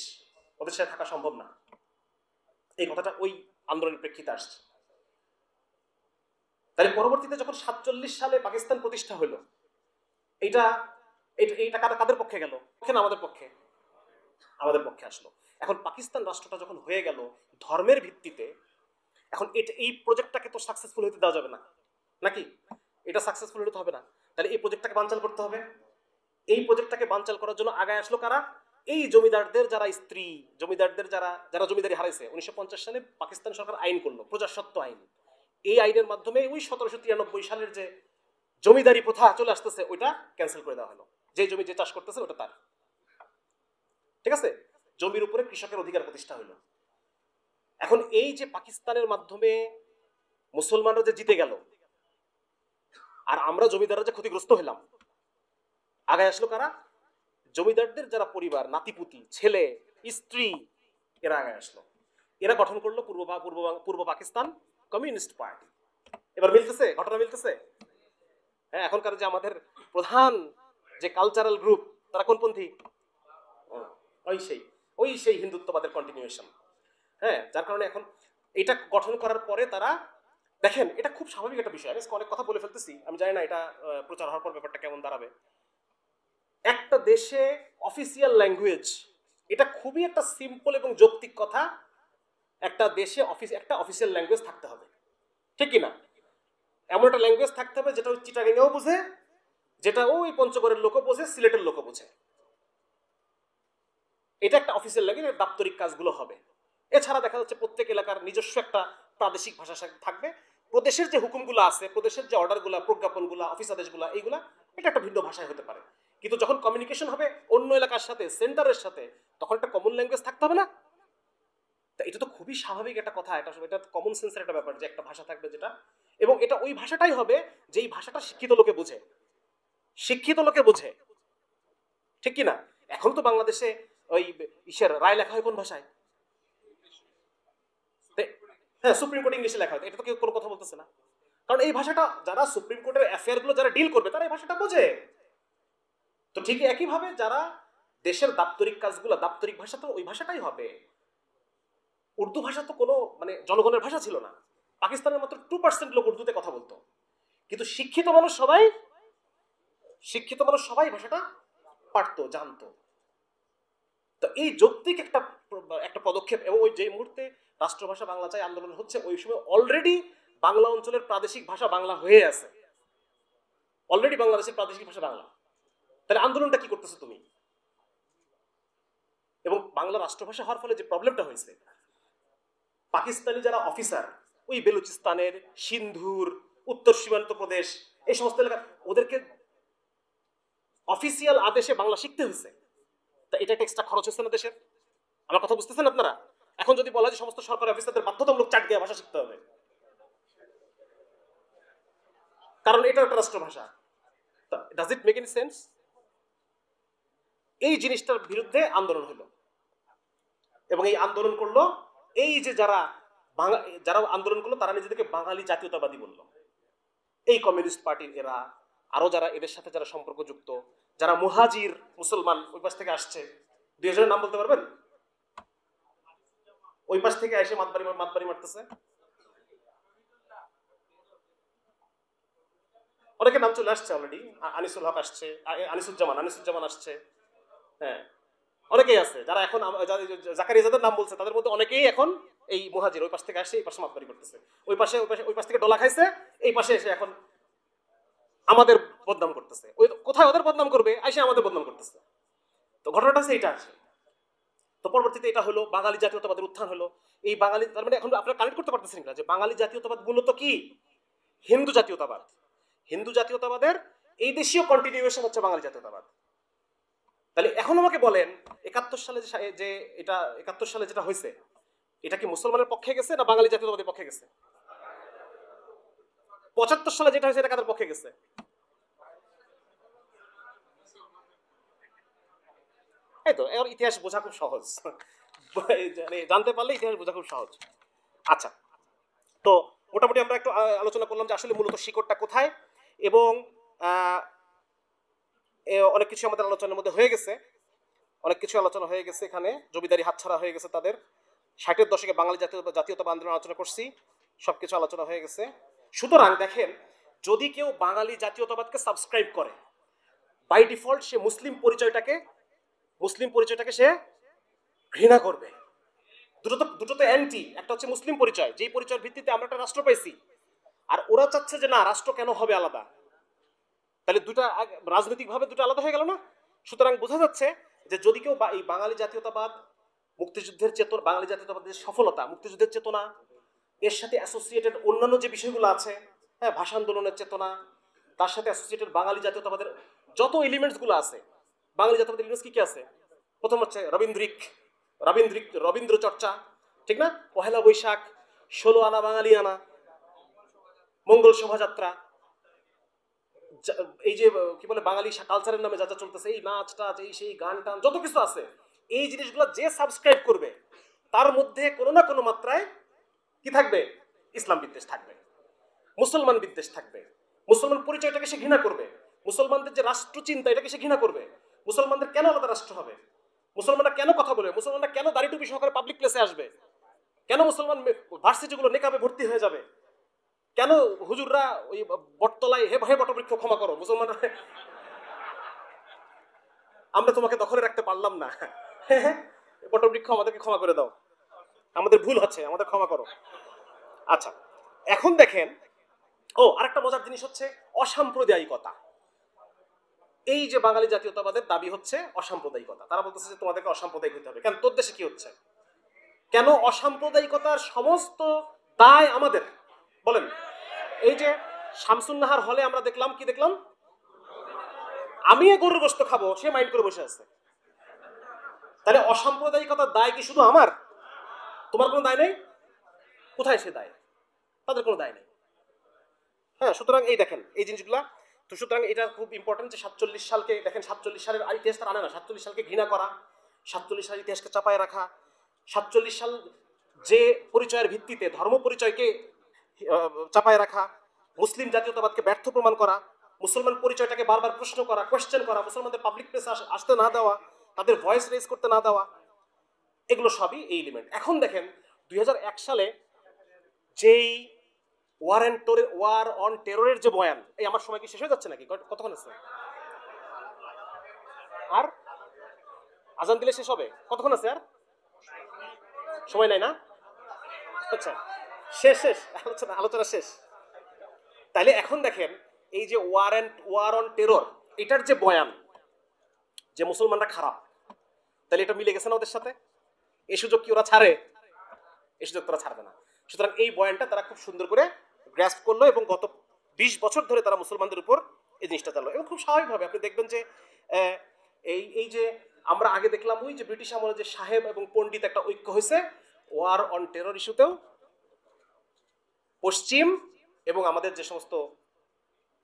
ওদের সাথে থাকা সম্ভব না, এই কথাটা ওই আন্দোলনের প্রেক্ষিতে আসছে। তাহলে পরবর্তীতে যখন 47 সালে পাকিস্তান প্রতিষ্ঠা হলো, এইটা এইটা কাদের পক্ষে গেল? না, আমাদের পক্ষে, আমাদের পক্ষে আসলো। এখন পাকিস্তান রাষ্ট্রটা যখন হয়ে গেল ধর্মের ভিত্তিতে, এখন এই প্রজেক্টটাকে তো সাকসেসফুল হতে দেওয়া যাবে না নাকি? এটা সাকসেসফুল হতে হবে না, তাহলে এই প্রজেক্টটাকে বানচাল করতে হবে। এই প্রজেক্টটাকে বানচাল করার জন্য আগায় আসলো কারা? এই জমিদারদের যারা স্ত্রী, জমিদারদের যারা যারা জমিদারি হারাইছে। 1950 সালে পাকিস্তান সরকার আইন করলো, প্রজাস্বত্ব আইন। এই আইনের মাধ্যমে ওই 1793 সালের যে জমিদারি প্রথা চলে আসতেছে, ওইটা ক্যান্সেল করে দেওয়া হলো। যে জমি যে চাষ করতেছে ওটা তার, ঠিক আছে? জমির উপরে কৃষকের অধিকার প্রতিষ্ঠা হলো। এখন এই যে পাকিস্তানের মাধ্যমে মুসলমানরা যে জিতে গেল, আর আমরা জমিদাররা যে ক্ষতিগ্রস্ত হলাম, আগায় আসলো কারা? জমিদারদের যারা পরিবার, নাতিপুতি, ছেলে, স্ত্রী, এরা আগায় আসলো। এরা গঠন করলো পূর্ব পাকিস্তান কমিউনিস্ট পার্টি। এবার মিলতেছে, ঘটনা মিলতেছে। হ্যাঁ, এখনকার যে আমাদের প্রধান যে কালচারাল গ্রুপ, তারা কোনপন্থী? ওই সেই হিন্দুত্ববাদের কন্টিনিউশন। হ্যাঁ, যার কারণে এখন এটা গঠন করার পরে তারা, দেখেন, এটা খুব স্বাভাবিক একটা বিষয়। আমি অনেক কথা বলে ফেলতেছি, আমি জানি না এটা প্রচার হওয়ার পর ব্যাপারটা কেমন দাঁড়াবে। একটা দেশে অফিসিয়াল ল্যাঙ্গুয়েজ, এটা খুবই একটা সিম্পল এবং যৌক্তিক কথা। একটা দেশে একটা অফিসিয়াল ল্যাঙ্গুয়েজ থাকতে হবে, ঠিক কি না? এমন একটা ল্যাঙ্গুয়েজ থাকতে হবে যেটা ওই চিটাগাংয়েও বুঝে, যেটা ওই পঞ্চগড়ের লোকও বোঝে, সিলেটের লোকও বোঝে। এটা একটা অফিসিয়াল ল্যাঙ্গুয়েজ, দাপ্তরিক কাজগুলো হবে। এছাড়া দেখা যাচ্ছে প্রত্যেক এলাকার নিজস্ব একটা প্রাদেশিক ভাষা থাকবে। প্রদেশের যে হুকুমগুলো আছে, প্রদেশের যে অর্ডারগুলো, প্রজ্ঞাপনগুলো, অফিস আদেশগুলো, এইগুলা এটা একটা ভিন্ন ভাষায় হতে পারে। কিন্তু যখন কমিউনিকেশন হবে অন্য এলাকার সাথে, সেন্টারের সাথে, তখন একটা কমন ল্যাঙ্গুয়েজ থাকতে হবে না? তা এটা তো খুবই স্বাভাবিক একটা কথা, এটা কমন সেন্সের একটা ব্যাপার যে একটা ভাষা থাকবে যেটা, এবং এটা ওই ভাষাটাই হবে যেই ভাষাটা শিক্ষিত লোকে বোঝে, শিক্ষিত লোকে বোঝে, ঠিক কি না? এখন তো বাংলাদেশে ওই ইসের রায় লেখা হয় কোন ভাষায়? হ্যাঁ, সুপ্রিম কোর্ট ইংলিশে লেখা হয়, এটা তো কেউ কোনো কথা বলতেছে না। কারণ এই ভাষাটা যারা সুপ্রিম কোর্টের অ্যাফেয়ার গুলো যারা ডিল করবে তারা এই ভাষাটা বোঝে। তো ঠিক একইভাবে যারা দেশের দাপ্তরিক কাজগুলো, দাপ্তরিক ভাষা তো ওই ভাষাটাই হবে। উর্দু ভাষা তো কোনো মানে জনগণের ভাষা ছিল না। পাকিস্তানের মাত্র 2% লোক উর্দুতে কথা বলতো, কিন্তু শিক্ষিত মানুষ সবাই ভাষাটা পারতো, জানতো। তো এই যৌক্তিক একটা একটা পদক্ষেপ, এবং ওই যে মুহূর্তে রাষ্ট্রভাষা বাংলা চাই আন্দোলন হচ্ছে, ওই সময় অলরেডি বাংলা অঞ্চলের প্রাদেশিক ভাষা বাংলা হয়ে আছে, অলরেডি বাংলাদেশের প্রাদেশিক ভাষা বাংলা। তাহলে আন্দোলনটা কি করতেছো তুমি? এবং বাংলা রাষ্ট্রভাষা হওয়ার ফলে যে প্রবলেমটা হয়েছে, পাকিস্তানি যারা অফিসার ওই বেলুচিস্তানের, সিন্ধুর, উত্তর সীমান্ত প্রদেশ, এই সমস্ত এলাকা, ওদেরকে অফিসিয়াল আদেশে বাংলা শিখতে হয়েছে। তা এটা একটা এক্সট্রা খরচ হচ্ছে না দেশের? আমার কথা বুঝতেছেন আপনারা? এখন যদি বলা হয় যে সমস্ত সরকারি অফিসারদের বাধ্যতামূলক চাট দেওয়া ভাষা শিখতে হবে, কারণ এটা একটা রাষ্ট্রভাষা, does it make any sense? এই জিনিসটার বিরুদ্ধে আন্দোলন হলো, এবং এই আন্দোলন করলো এই যে যারা আন্দোলন করলো তারা নিজেদেরকে বাঙালি জাতীয়তাবাদী বলল। এই কমিউনিস্ট পার্টির এরা, আরো যারা এদের সাথে যারা সম্পর্কযুক্ত, যারা মুহাজির মুসলমান ওই পাশ থেকে আসছে, 2 জনের নাম বলতে পারবেন? ওই পাশ থেকে এসে মাতবাড়ি মারতেছে, অনেকের নাম চলে আসছে অলরেডি। আনিসুল হক আসছে, আনিসুজ্জামান আসছে, হ্যাঁ, অনেকেই আছে যারা এখন জাকারিয়াদের নাম বলছে, তাদের মধ্যে অনেকেই এখন এই মুহাজির, ওই পাশ থেকে আসছে এই পাশে মাতবাড়ি করতেছে, ওই পাশ থেকে ডলা খাইছে, এই পাশে এসে এখন আমাদের বদনাম করতেছে। ওই কোথায় ওদের বদনাম করবে, আইসে আমাদের বদনাম করতেছে। তো ঘটনাটা হচ্ছে এইটা আছে। তো পরবর্তীতে এটা হলো বাঙালি জাতীয়তাবাদের উত্থান হলো। এই বাঙালি, তার মানে এখন আপনারা কানেক্ট করতে পারতেছেন না যে বাঙালি জাতীয়তাবাদ মূলত কি? হিন্দু জাতীয়তাবাদ। হিন্দু জাতীয়তাবাদের এই দেশীয় কন্টিনিউয়েশন হচ্ছে বাঙালি জাতীয়তাবাদ। তাহলে এখন আমাকে বলেন, 71 সালে যে এটা 71 সালে যেটা হয়েছে, এটা কি মুসলমানের পক্ষে গেছে না বাঙালি জাতীয়তাবাদের পক্ষে গেছে? 75 সালে যেটা হয়েছে এটা কাদের পক্ষে গেছে? এই তো, এর ইতিহাস বোঝা খুব সহজ, জানতে পারলে ইতিহাস বোঝা খুব সহজ। আচ্ছা, তো মোটামুটি আমরা একটু আলোচনা করলাম যে আসলে মূলত শিকড়টা কোথায়, এবং অনেক কিছু আমাদের আলোচনার মধ্যে হয়ে গেছে, অনেক কিছু আলোচনা হয়ে গেছে। এখানে জমিদারি হাতছাড়া হয়ে গেছে তাদের, 60-এর দশকে বাঙালি জাতীয়তাবাদ আন্দোলন আলোচনা করছি, সবকিছু আলোচনা হয়ে গেছে। সুতরাং দেখেন, যদি কেউ বাঙালি জাতীয়তাবাদকে সাবস্ক্রাইব করে, বাই ডিফল্ট সে মুসলিম পরিচয়টাকে সে ঘৃণা করবে। দুটো তো অ্যান্টি, একটা হচ্ছে মুসলিম পরিচয়, যেই পরিচয়ের ভিত্তিতে আমরা একটা রাষ্ট্র পাইছি, আর ওরা চাচ্ছে যে না, রাষ্ট্র কেন হবে আলাদা? তাহলে রাজনৈতিকভাবে দুটো আলাদা হয়ে গেল না? সুতরাং বোঝা যাচ্ছে যে যদি কেউ এই বাঙালি জাতীয়তাবাদ, মুক্তিযুদ্ধের চেতনা, বাঙালি জাতীয়তাবাদের সফলতা, মুক্তিযুদ্ধের চেতনা, এর সাথে অ্যাসোসিয়েটেড অন্যান্য যে বিষয়গুলো আছে, হ্যাঁ, ভাষা আন্দোলনের চেতনা, তার সাথে অ্যাসোসিয়েটেড বাঙালি জাতীয়তাবাদের যত এলিমেন্টস গুলো আছে, বাঙালি জাতীয়তাবাদের এলিমেন্টস কি কি আছে? প্রথম হচ্ছে রবীন্দ্র চর্চা, ঠিক না? পহেলা বৈশাখ, 16 আনা বাঙালি আনা, মঙ্গল শোভাযাত্রা, এই যে কি বলে বাঙালি কালচারের নামে যা যা চলতেছে, এই নাচ টাচ, এই সেই গান টান যত কিছু আছে, এই জিনিসগুলো যে সাবস্ক্রাইব করবে তার মধ্যে কোনো না কোনো মাত্রায় কি থাকবে? ইসলাম বিদ্বেষ থাকবে, মুসলমান বিদ্বেষ থাকবে, মুসলমান পরিচয়টাকে সে ঘৃণা করবে, মুসলমানদের যে রাষ্ট্র চিন্তা এটাকে সে ঘৃণা করবে। মুসলমানদের কেন আলাদা রাষ্ট্র হবে? মুসলমানরা কেন কথা বলবে? মুসলমানরা কেন দাড়ি টুপি সহকারে পাবলিক প্লেসে আসবে? কেন মুসলমান ভার্সিটিগুলো নেকাবে ভর্তি হয়ে যাবে? কেন হুজুররা ওই বটতলায় হে বটবৃক্ষ ক্ষমা করো, মুসলমানরা আমরা তোমাকে দখলে রাখতে পারলাম না, বটবৃক্ষ আমাদেরকে ক্ষমা করে দাও, আমাদের ভুল হচ্ছে, আমাদের ক্ষমা করো। আচ্ছা, এখন দেখেন ও আরেকটা মজার জিনিস হচ্ছে অসাম্প্রদায়িকতা। এই যে বাঙালি জাতীয়তাবাদের দাবি হচ্ছে অসাম্প্রদায়িকতা, তারা বলতেছে যে তোমাদেরকে অসাম্প্রদায়িক হতে হবে। কেন, তোর দেশে কি হচ্ছে? কেন অসাম্প্রদায়িকতার সমস্ত দায় আমাদের? বলেন। এই যে শামসুন্নাহার হলে আমরা দেখলাম, কি দেখলাম? আমি গরুর গোশত খাবো, সে মাইন্ড করে বসে আছে। তাহলে অসাম্প্রদায়িকতার দায় কি শুধু আমার? তোমার কোনো দায় নেই? কোথায় সে দায়? তাদের কোনো দায় নেই। হ্যাঁ, সুতরাং এই দেখেন এই জিনিসগুলা। তো সুতরাং এটা খুব ইম্পর্টেন্ট যে 47 সালকে দেখেন, 47 সালের ইতিহাস তারা আনে না। 47 সালকে ঘৃণা করা, 47 সালের ইতিহাসকে চাপায় রাখা, 47 সাল যে পরিচয়ের ভিত্তিতে ধর্ম পরিচয়কে চাপায় রাখা, মুসলিম জাতীয়তাবাদকে ব্যর্থ প্রমাণ করা, মুসলমান পরিচয়টাকে বারবার প্রশ্ন করা, কোয়েশ্চেন করা, মুসলমানদের পাবলিক প্লেসে আসতে না দেওয়া, তাদের ভয়েস রেজ করতে না দেওয়া, এগুলো সবই এই এলিমেন্ট। এখন দেখেন 2001 সালে যেই ওয়ার অন টেররের যে বয়ান, এই আমার সময় কি শেষ হয়ে যাচ্ছে নাকি? কতক্ষণ আছে? আর আজান দিলে শেষ হবে? কতক্ষণ আছে আর? সময় নাই না? আচ্ছা, শেষ শেষ আলোচনা আলোচনা শেষ। তাইলে এখন দেখেন এই যে ওয়ার অন টেরর, এটার যে বয়ান যে মুসলমানরা খারাপ, তাহলে এটা মিলে গেছে না ওদের সাথে? এই সুযোগ কি ওরা ছাড়ে? এই সুযোগ তারা ছাড়বে না। সুতরাং এই বয়ানটা তারা খুব সুন্দর করে গ্রাস্প করলো এবং গত 20 বছর ধরে তারা মুসলমানদের উপর এই জিনিসটা চাললো। এবং খুব স্বাভাবিকভাবে আপনি দেখবেন যে এই যে আমরা আগে দেখলাম ওই যে ব্রিটিশ আমলে যে সাহেব এবং পণ্ডিত একটা ঐক্য হয়েছে, ওয়ার অন টেরর ইস্যুতেও পশ্চিম এবং আমাদের যে সমস্ত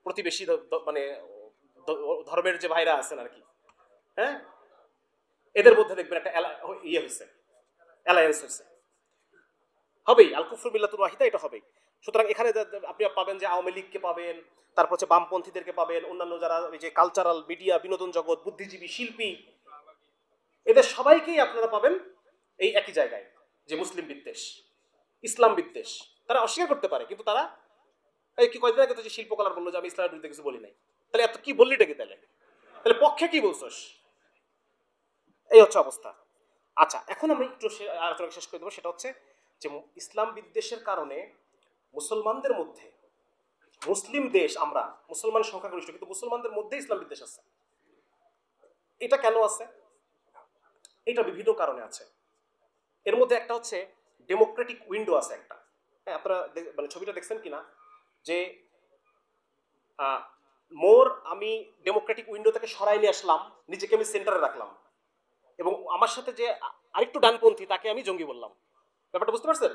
প্রতিবেশী মানে ধর্মের যে ভাইরা আছেন আর কি, হ্যাঁ, এদের মধ্যে দেখবেন একটা ইয়ে হয়েছে, অ্যালায়েন্স হয়েছে। হবেই, আল কুফরু মিল্লাতুন ওয়াহিদা, এটা হবেই। সুতরাং এখানে আপনি পাবেন যে আওয়ামী লীগকে পাবেন, তারপর হচ্ছে বামপন্থীদেরকে পাবেন, অন্যান্য যারা ওই যে কালচারাল মিডিয়া, বিনোদন জগৎ, বুদ্ধিজীবী, শিল্পী, এদের সবাইকেই আপনারা পাবেন এই একই জায়গায়, যে মুসলিম বিদ্বেষ, ইসলাম বিদ্বেষ। তারা অস্বীকার করতে পারে, কিন্তু তারা এই কি কয়েকদিন আগে তো যে শিল্পকলার বললো যে আমি ইসলামের বিরুদ্ধে কিছু বলি নাই, তাহলে এত কি বললিটা কি? তাহলে তাহলে পক্ষে কি বলছস? এই হচ্ছে অবস্থা। আচ্ছা, এখন আমরা একটু আলোচনা শেষ করে দেবো। সেটা হচ্ছে যে ইসলাম বিদ্বেষের কারণে মুসলমানদের মধ্যে, মুসলিম দেশ আমরা, মুসলমান সংখ্যাগরিষ্ঠ, কিন্তু মুসলমানদের মধ্যে ইসলাম বিদ্বেষ আছে। এটা কেন আছে? এটা বিভিন্ন কারণে আছে। এর মধ্যে একটা হচ্ছে ডেমোক্রেটিক উইন্ডো আছে একটা। হ্যাঁ, আপনারা মানে ছবিটা দেখছেন কিনা, যে আমি ডেমোক্রেটিক উইন্ডো থেকে সরাই নিয়ে আসলাম, নিজেকে আমি সেন্টারে রাখলাম, এবং আমার সাথে যে আরেকটু ডানপন্থী তাকে আমি জঙ্গি বললাম। ব্যাপারটা বুঝতে পারছেন?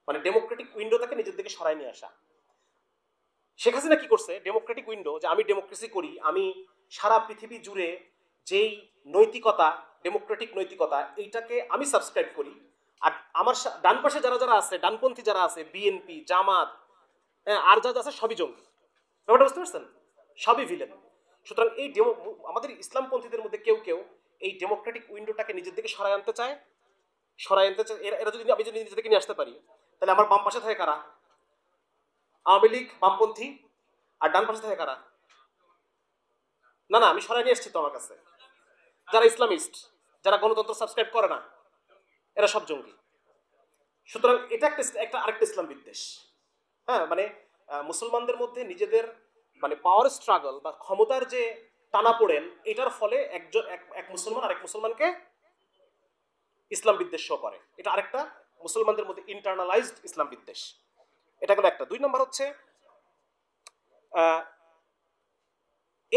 মানে ডেমোক্রেটিক উইন্ডো থেকে নিজের দিকে সরাই নিয়ে আসা। শেখ হাসিনা কি করছে? ডেমোক্রেটিক উইন্ডো, যে আমি ডেমোক্রেসি করি, আমি সারা পৃথিবী জুড়ে যেই নৈতিকতা, ডেমোক্রেটিক নৈতিকতা, এইটাকে আমি সাবস্ক্রাইব করি। আর আমার ডান পাশে যারা যারা আছে, ডানপন্থী যারা আছে, বিএনপি, জামাত, আর যা আছে সবই জঙ্গি। ব্যাপারটা বুঝতে পারছেন? সবই ভিলেন। সুতরাং এই আমাদের ইসলামপন্থীদের মধ্যে কেউ কেউ এই ডেমোক্রেটিক উইন্ডোটাকে নিজের দিকে সরাই আনতে চায়। এরা যদি আমি যদি নিজের দিকে নিয়ে আসতে পারি, তাহলে আমার বাম পাশে থাকে কারা? আওয়ামী লীগ, বামপন্থী। আর ডান পাশে থাকে কারা? না না, আমি সরাই নিয়ে এসেছি তো আমার কাছে, যারা ইসলামিস্ট, যারা গণতন্ত্র সাবস্ক্রাইব করে না, এরা সব জঙ্গি। সুতরাং এটা একটা আরেকটা ইসলাম বিদ্বেষ। হ্যাঁ, মানে মুসলমানদের মধ্যে নিজেদের মানে পাওয়ার স্ট্রাগল বা ক্ষমতার যে টানাপোড়েন, এটার ফলে এক মুসলমান আরেক মুসলমানকে ইসলাম বিদ্বেষ করে। এটা আরেকটা মুসলমানদের মধ্যে ইন্টারনালাইজড ইসলাম বিদ্বেষ। এটা গেল একটা। 2 নম্বর হচ্ছে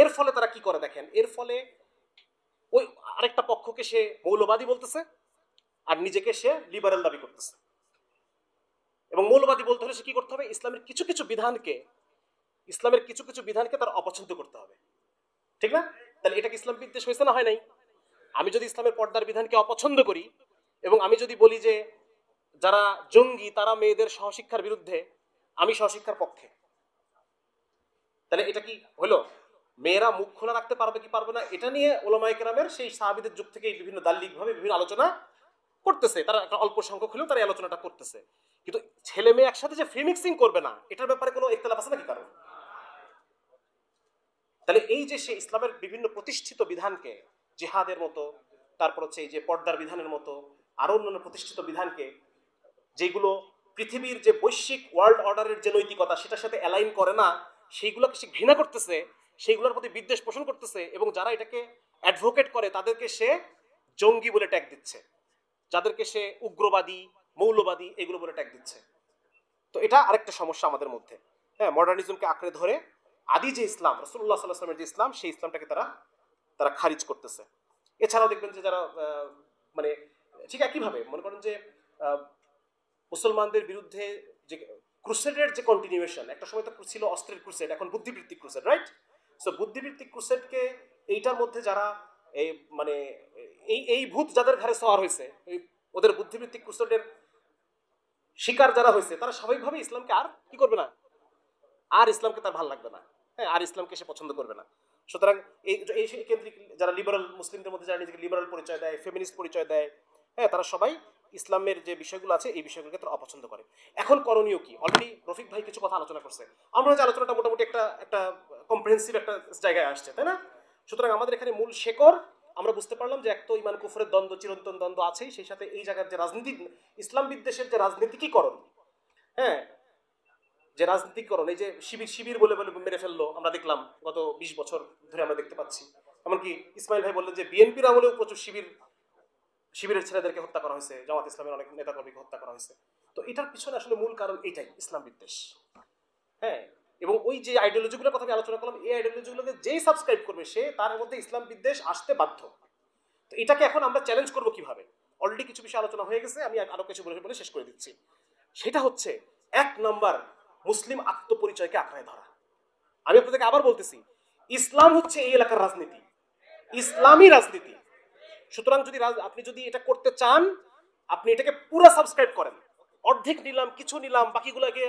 এর ফলে তারা কি করে দেখেন, এর ফলে ওই আরেকটা পক্ষকে সে মৌলবাদী বলতেছে আর নিজেকে সে লিবারেল দাবি করতেছে। এবং মৌলবাদী বলতে হলে সে কি করতে হবে? ইসলামের কিছু কিছু বিধানকে তার অপছন্দ করতে হবে, ঠিক না? তাহলে এটা কি ইসলাম বিদ্বেষ হয়েছে না হয় নাই? আমি যদি ইসলামের পর্দার বিধানকে অপছন্দ করি এবং আমি যদি বলি যে যারা জঙ্গি তারা মেয়েদের সহশিক্ষার বিরুদ্ধে, আমি সহশিক্ষার পক্ষে, তাহলে এটা কি হলো? মেয়েরা মুখ খোলা রাখতে পারবে কি পারবে না, এটা নিয়ে ওলামায়ে কেরামের সেই সাহাবীদের যুগ থেকে বিভিন্ন দাল্লিকভাবে বিভিন্ন আলোচনা করতেছে। তারা একটা অল্প সংখ্যক হলেও তারা এই আলোচনাটা করতেছে। কিন্তু ছেলে মেয়ে একসাথে যে ফ্রি মিক্সিং করবে না, এটার ব্যাপারে কোনো ইখতিলাফ আছে নাকি কারণ? তাহলে এই যে সে ইসলামের বিভিন্ন প্রতিষ্ঠিত বিধানকে, জিহাদের মতো, তারপর হচ্ছে এই যে পর্দার বিধানের মতো আরো অন্যান্য প্রতিষ্ঠিত বিধানকে, যেগুলো পৃথিবীর যে বৈশ্বিক ওয়ার্ল্ড অর্ডারের যে নৈতিকতা সেটার সাথে অ্যালাইন করে না, সেইগুলোকে সে ঘৃণা করতেছে, সেইগুলোর প্রতি বিদ্বেষ পোষণ করতেছে, এবং যারা এটাকে অ্যাডভোকেট করে তাদেরকে সে জঙ্গি বলে ট্যাগ দিচ্ছে, যাদেরকে সে উগ্রবাদী, মৌলবাদী এগুলো বলে ট্যাগ দিচ্ছে। তো এটা আরেকটা সমস্যা আমাদের মধ্যে। হ্যাঁ, মডার্নিজমকে আঁকড়ে ধরে আদি যে ইসলাম, রাসূলুল্লাহ সাল্লাল্লাহু আলাইহি ওয়াসাল্লামের যে ইসলাম, সেই ইসলামটাকে তারা খারিজ করতেছে। এছাড়াও দেখবেন যে যারা মানে ঠিক একইভাবে মনে করেন যে মুসলমানদের বিরুদ্ধে যে ক্রুসেডের যে কন্টিনিউয়েশন, একটা সময় তো ছিল অস্ত্রের ক্রুসেড, এখন বুদ্ধিবৃত্তিক ক্রুসেড, রাইট? সো বুদ্ধিবৃত্তিক ক্রুসেডকে এইটার মধ্যে যারা এই মানে এই ভূত যাদের ঘরে সওয়ার হয়েছে, ওদের বুদ্ধিবৃত্তিক ক্রুসেডের শিকার যারা হয়েছে, তারা স্বাভাবিকভাবে ইসলামকে আর কি করবে না, আর ইসলামকে তার ভালো লাগবে না, হ্যাঁ, আর ইসলামকে সে পছন্দ করবে না। সুতরাং এই কেন্দ্রিক যারা লিবারাল, মুসলিমদের মধ্যে যারা নিজেকে লিবারাল পরিচয় দেয়, ফেমিনিস্ট পরিচয় দেয়, হ্যাঁ, তারা সবাই ইসলামের যে বিষয়গুলো আছে এই বিষয়গুলোকে তারা অপছন্দ করে। এখন করণীয় কি? অলরেডি রফিক ভাই কিছু কথা আলোচনা করছে, আমরা যে আলোচনাটা মোটামুটি একটা কম্প্রিহেন্সিভ একটা জায়গায় আসছে, তাই না? সুতরাং আমাদের এখানে মূল শেকড় আমরা বুঝতে পারলাম যে এক তো ইমান কুফরের দ্বন্দ্ব, চিরন্তন দ্বন্দ্ব আছেই, সেই সাথে এই জায়গার যে রাজনীতি, ইসলাম বিদ্বেষের যে রাজনীতিকীকরণ, হ্যাঁ, যে রাজনীতিকরণ, এই যে শিবির বলে মেরে ফেললো, আমরা দেখলাম গত 20 বছর ধরে আমরা দেখতে পাচ্ছি। এমনকি ইসমাইল ভাই বললেন যে বিএনপির আমলেও প্রচুর শিবিরের ছেলেদেরকে হত্যা করা হয়েছে, জামাত ইসলামের অনেক নেতাকর্মীকে হত্যা করা হয়েছে। তো এটার পিছনে আসলে মূল কারণ এটাই, ইসলাম বিদ্বেষ। হ্যাঁ, এবং ওই যে আইডিওলজিগুলোর কথা আমি আলোচনা করলাম, এই আইডিওলজিগুলোকে যেই সাবস্ক্রাইব করবে সে, তার মধ্যে ইসলাম বিদ্বেষ আসতে বাধ্য। তো এটাকে এখন আমরা চ্যালেঞ্জ করবো কিভাবে? অলরেডি কিছু বিষয় আলোচনা হয়ে গেছে, আমি আরো কিছু বলে শেষ করে দিচ্ছি। সেটা হচ্ছে 1 নম্বর, মুসলিম আত্মপরিচয়কে আঁকড়ে ধরা। আমি আপনাদেরকে আবার বলতেছি, ইসলাম হচ্ছে এই এলাকার রাজনীতি, ইসলামী রাজনীতি। সুতরাং আপনি যদি এটা করতে চান, আপনি এটাকে পুরো সাবস্ক্রাইব করেন। অর্ধেক নিলাম, কিছু নিলাম, বাকিগুলোকে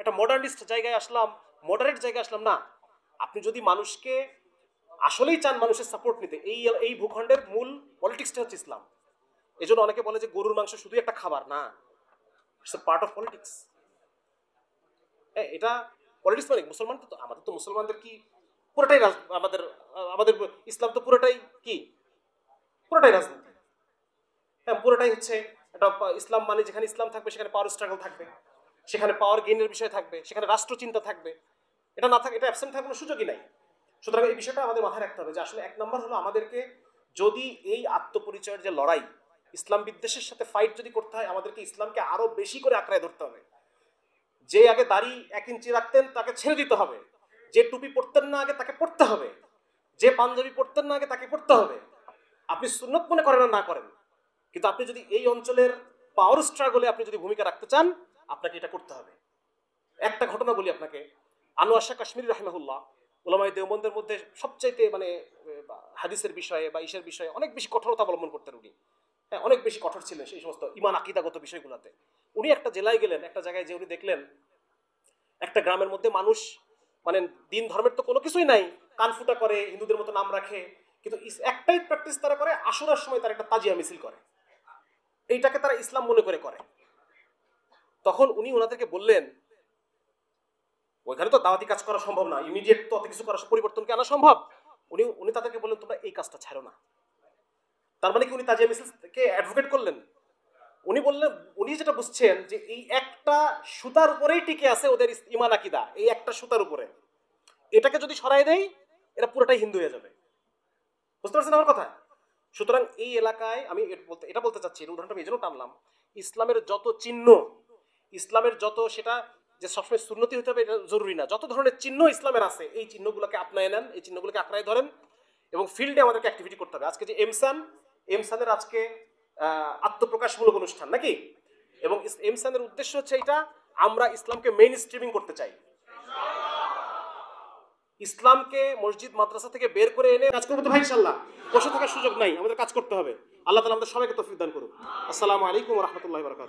একটা মডার্নিস্ট জায়গায় আসলাম, মডারেট জায়গায় আসলাম না। আপনি যদি মানুষকে আসলেই চান মানুষের সাপোর্ট নিতে, এই ভূখণ্ডের মূল পলিটিক্সটা হচ্ছে ইসলাম। এই জন্য অনেকে বলে যে গরুর মাংস শুধু একটা খাবার না, it's a part of politics. এটা পলিটিক্স মানে মুসলমান তো, আমাদের তো মুসলমানদের কি পুরোটাই আমাদের ইসলাম তো পুরোটাই কি, পুরোটাই রাজনীতি। হ্যাঁ, পুরোটাই হচ্ছে এটা ইসলাম মানে যেখানে ইসলাম থাকবে সেখানে পাওয়ার স্ট্রাগল থাকবে, সেখানে পাওয়ার গেইনের বিষয় থাকবে, সেখানে রাষ্ট্রচিন্তা থাকবে। এটা না থাকে, এটা অ্যাবসেন্ট থাকার কোনো সুযোগই নাই। সুতরাং এই বিষয়টা আমাদের মাথায় রাখতে হবে যে আসলে 1 নম্বর হলো আমাদেরকে যদি এই আত্মপরিচয়ের যে লড়াই, ইসলাম বিদ্বেষের সাথে ফাইট যদি করতে হয়, আমাদেরকে ইসলামকে আরো বেশি করে আঁকড়ায় ধরতে হবে। যে আগে দাড়ি 1 ইঞ্চি রাখতেন তাকে ছেড়ে দিতে হবে, যে টুপি পরতেন না আগে তাকে পড়তে হবে, যে পাঞ্জাবি পরতেন না আগে তাকে পড়তে হবে। আপনি সুন্নত মনে করেন না করেন, কিন্তু আপনি যদি এই অঞ্চলের পাওয়ার স্ট্রাগলে আপনি যদি ভূমিকা রাখতে চান, আপনাকে এটা করতে হবে। একটা ঘটনা বলি আপনাকে, আনোয়ার শাহ কাশ্মীরি রাহিমাহুল্লাহ, উলামায়ে দেওবন্দের মধ্যে সবচাইতে মানে হাদিসের বিষয়ে বা ইসের বিষয়ে অনেক বেশি কঠোরতা অবলম্বন করতেন উনি। হ্যাঁ, অনেক বেশি কঠোর ছিলেন সেই সমস্ত ইমান আকিদাগত বিষয়গুলোতে। উনি একটা জেলায় গেলেন, একটা জায়গায় যে উনি দেখলেন একটা গ্রামের মধ্যে মানুষ মানে দিন ধর্মের তো কোনো কিছুই নাই, কানফুটা করে, হিন্দুদের মতো নাম রাখে, কিন্তু একটাই প্র্যাকটিস তারা করে, আশুরার সময় তারা একটা তাজিয়া মিছিল করে, এইটাকে তারা ইসলাম মনে করে। তখন উনি ওনাদেরকে বললেন, ওইখানে তো দাওয়াতি কাজ করা সম্ভব না, ইমিডিয়েট তো অত কিছু করা, পরিবর্তনকে আনা সম্ভব। উনি তাদেরকে বললেন, তোমরা এই কাজটা ছাড়ো না। তার মানে কি উনি তাজিয়া মিছিলকে অ্যাডভোকেট করলেন? উনি বললেন, উনি যেটা বুঝছেন যে এই একটা সুতার উপরেই টিকে আছে ওদের ইমান আকিদা, এই একটা সুতার উপরে, এটাকে যদি সরাই দেয় এটা পুরোটাই হিন্দু হয়ে যাবে। বুঝতে পারছেন আমার কথা? সুতরাং এই এলাকায় আমি এটা বলতে চাচ্ছি, এর উদাহরণটা আমি এই জন্য টানলাম, ইসলামের যত চিহ্ন, ইসলামের যত, সেটা যে সবসময় সুন্নতি হতে হবে এটা জরুরি না, যত ধরনের চিহ্ন ইসলামের আছে এই চিহ্নগুলোকে আপনায় নেন, এই চিহ্নগুলোকে আঁকড়ায় ধরেন, এবং ফিল্ডে আমাদেরকে অ্যাক্টিভিটি করতে হবে। আজকে যে এমসানের আজকে আত্মপ্রকাশমূলক অনুষ্ঠান নাকি, এবং এমসানের উদ্দেশ্য হচ্ছে এটা, আমরা ইসলামকে মেইন স্ট্রিমিং করতে চাই, ইসলামকে মসজিদ মাদ্রাসা থেকে বের করে এনে কাজ করবো তো ভাই ইনশাআল্লাহ। বসে থাকার সুযোগ নাই, আমাদের কাজ করতে হবে। আল্লাহ তাআলা আমাদের সবাইকে তৌফিক দান করুন। আসসালামু আলাইকুম ওয়া রাহমাতুল্লাহি ওয়া বারাকাতুহু।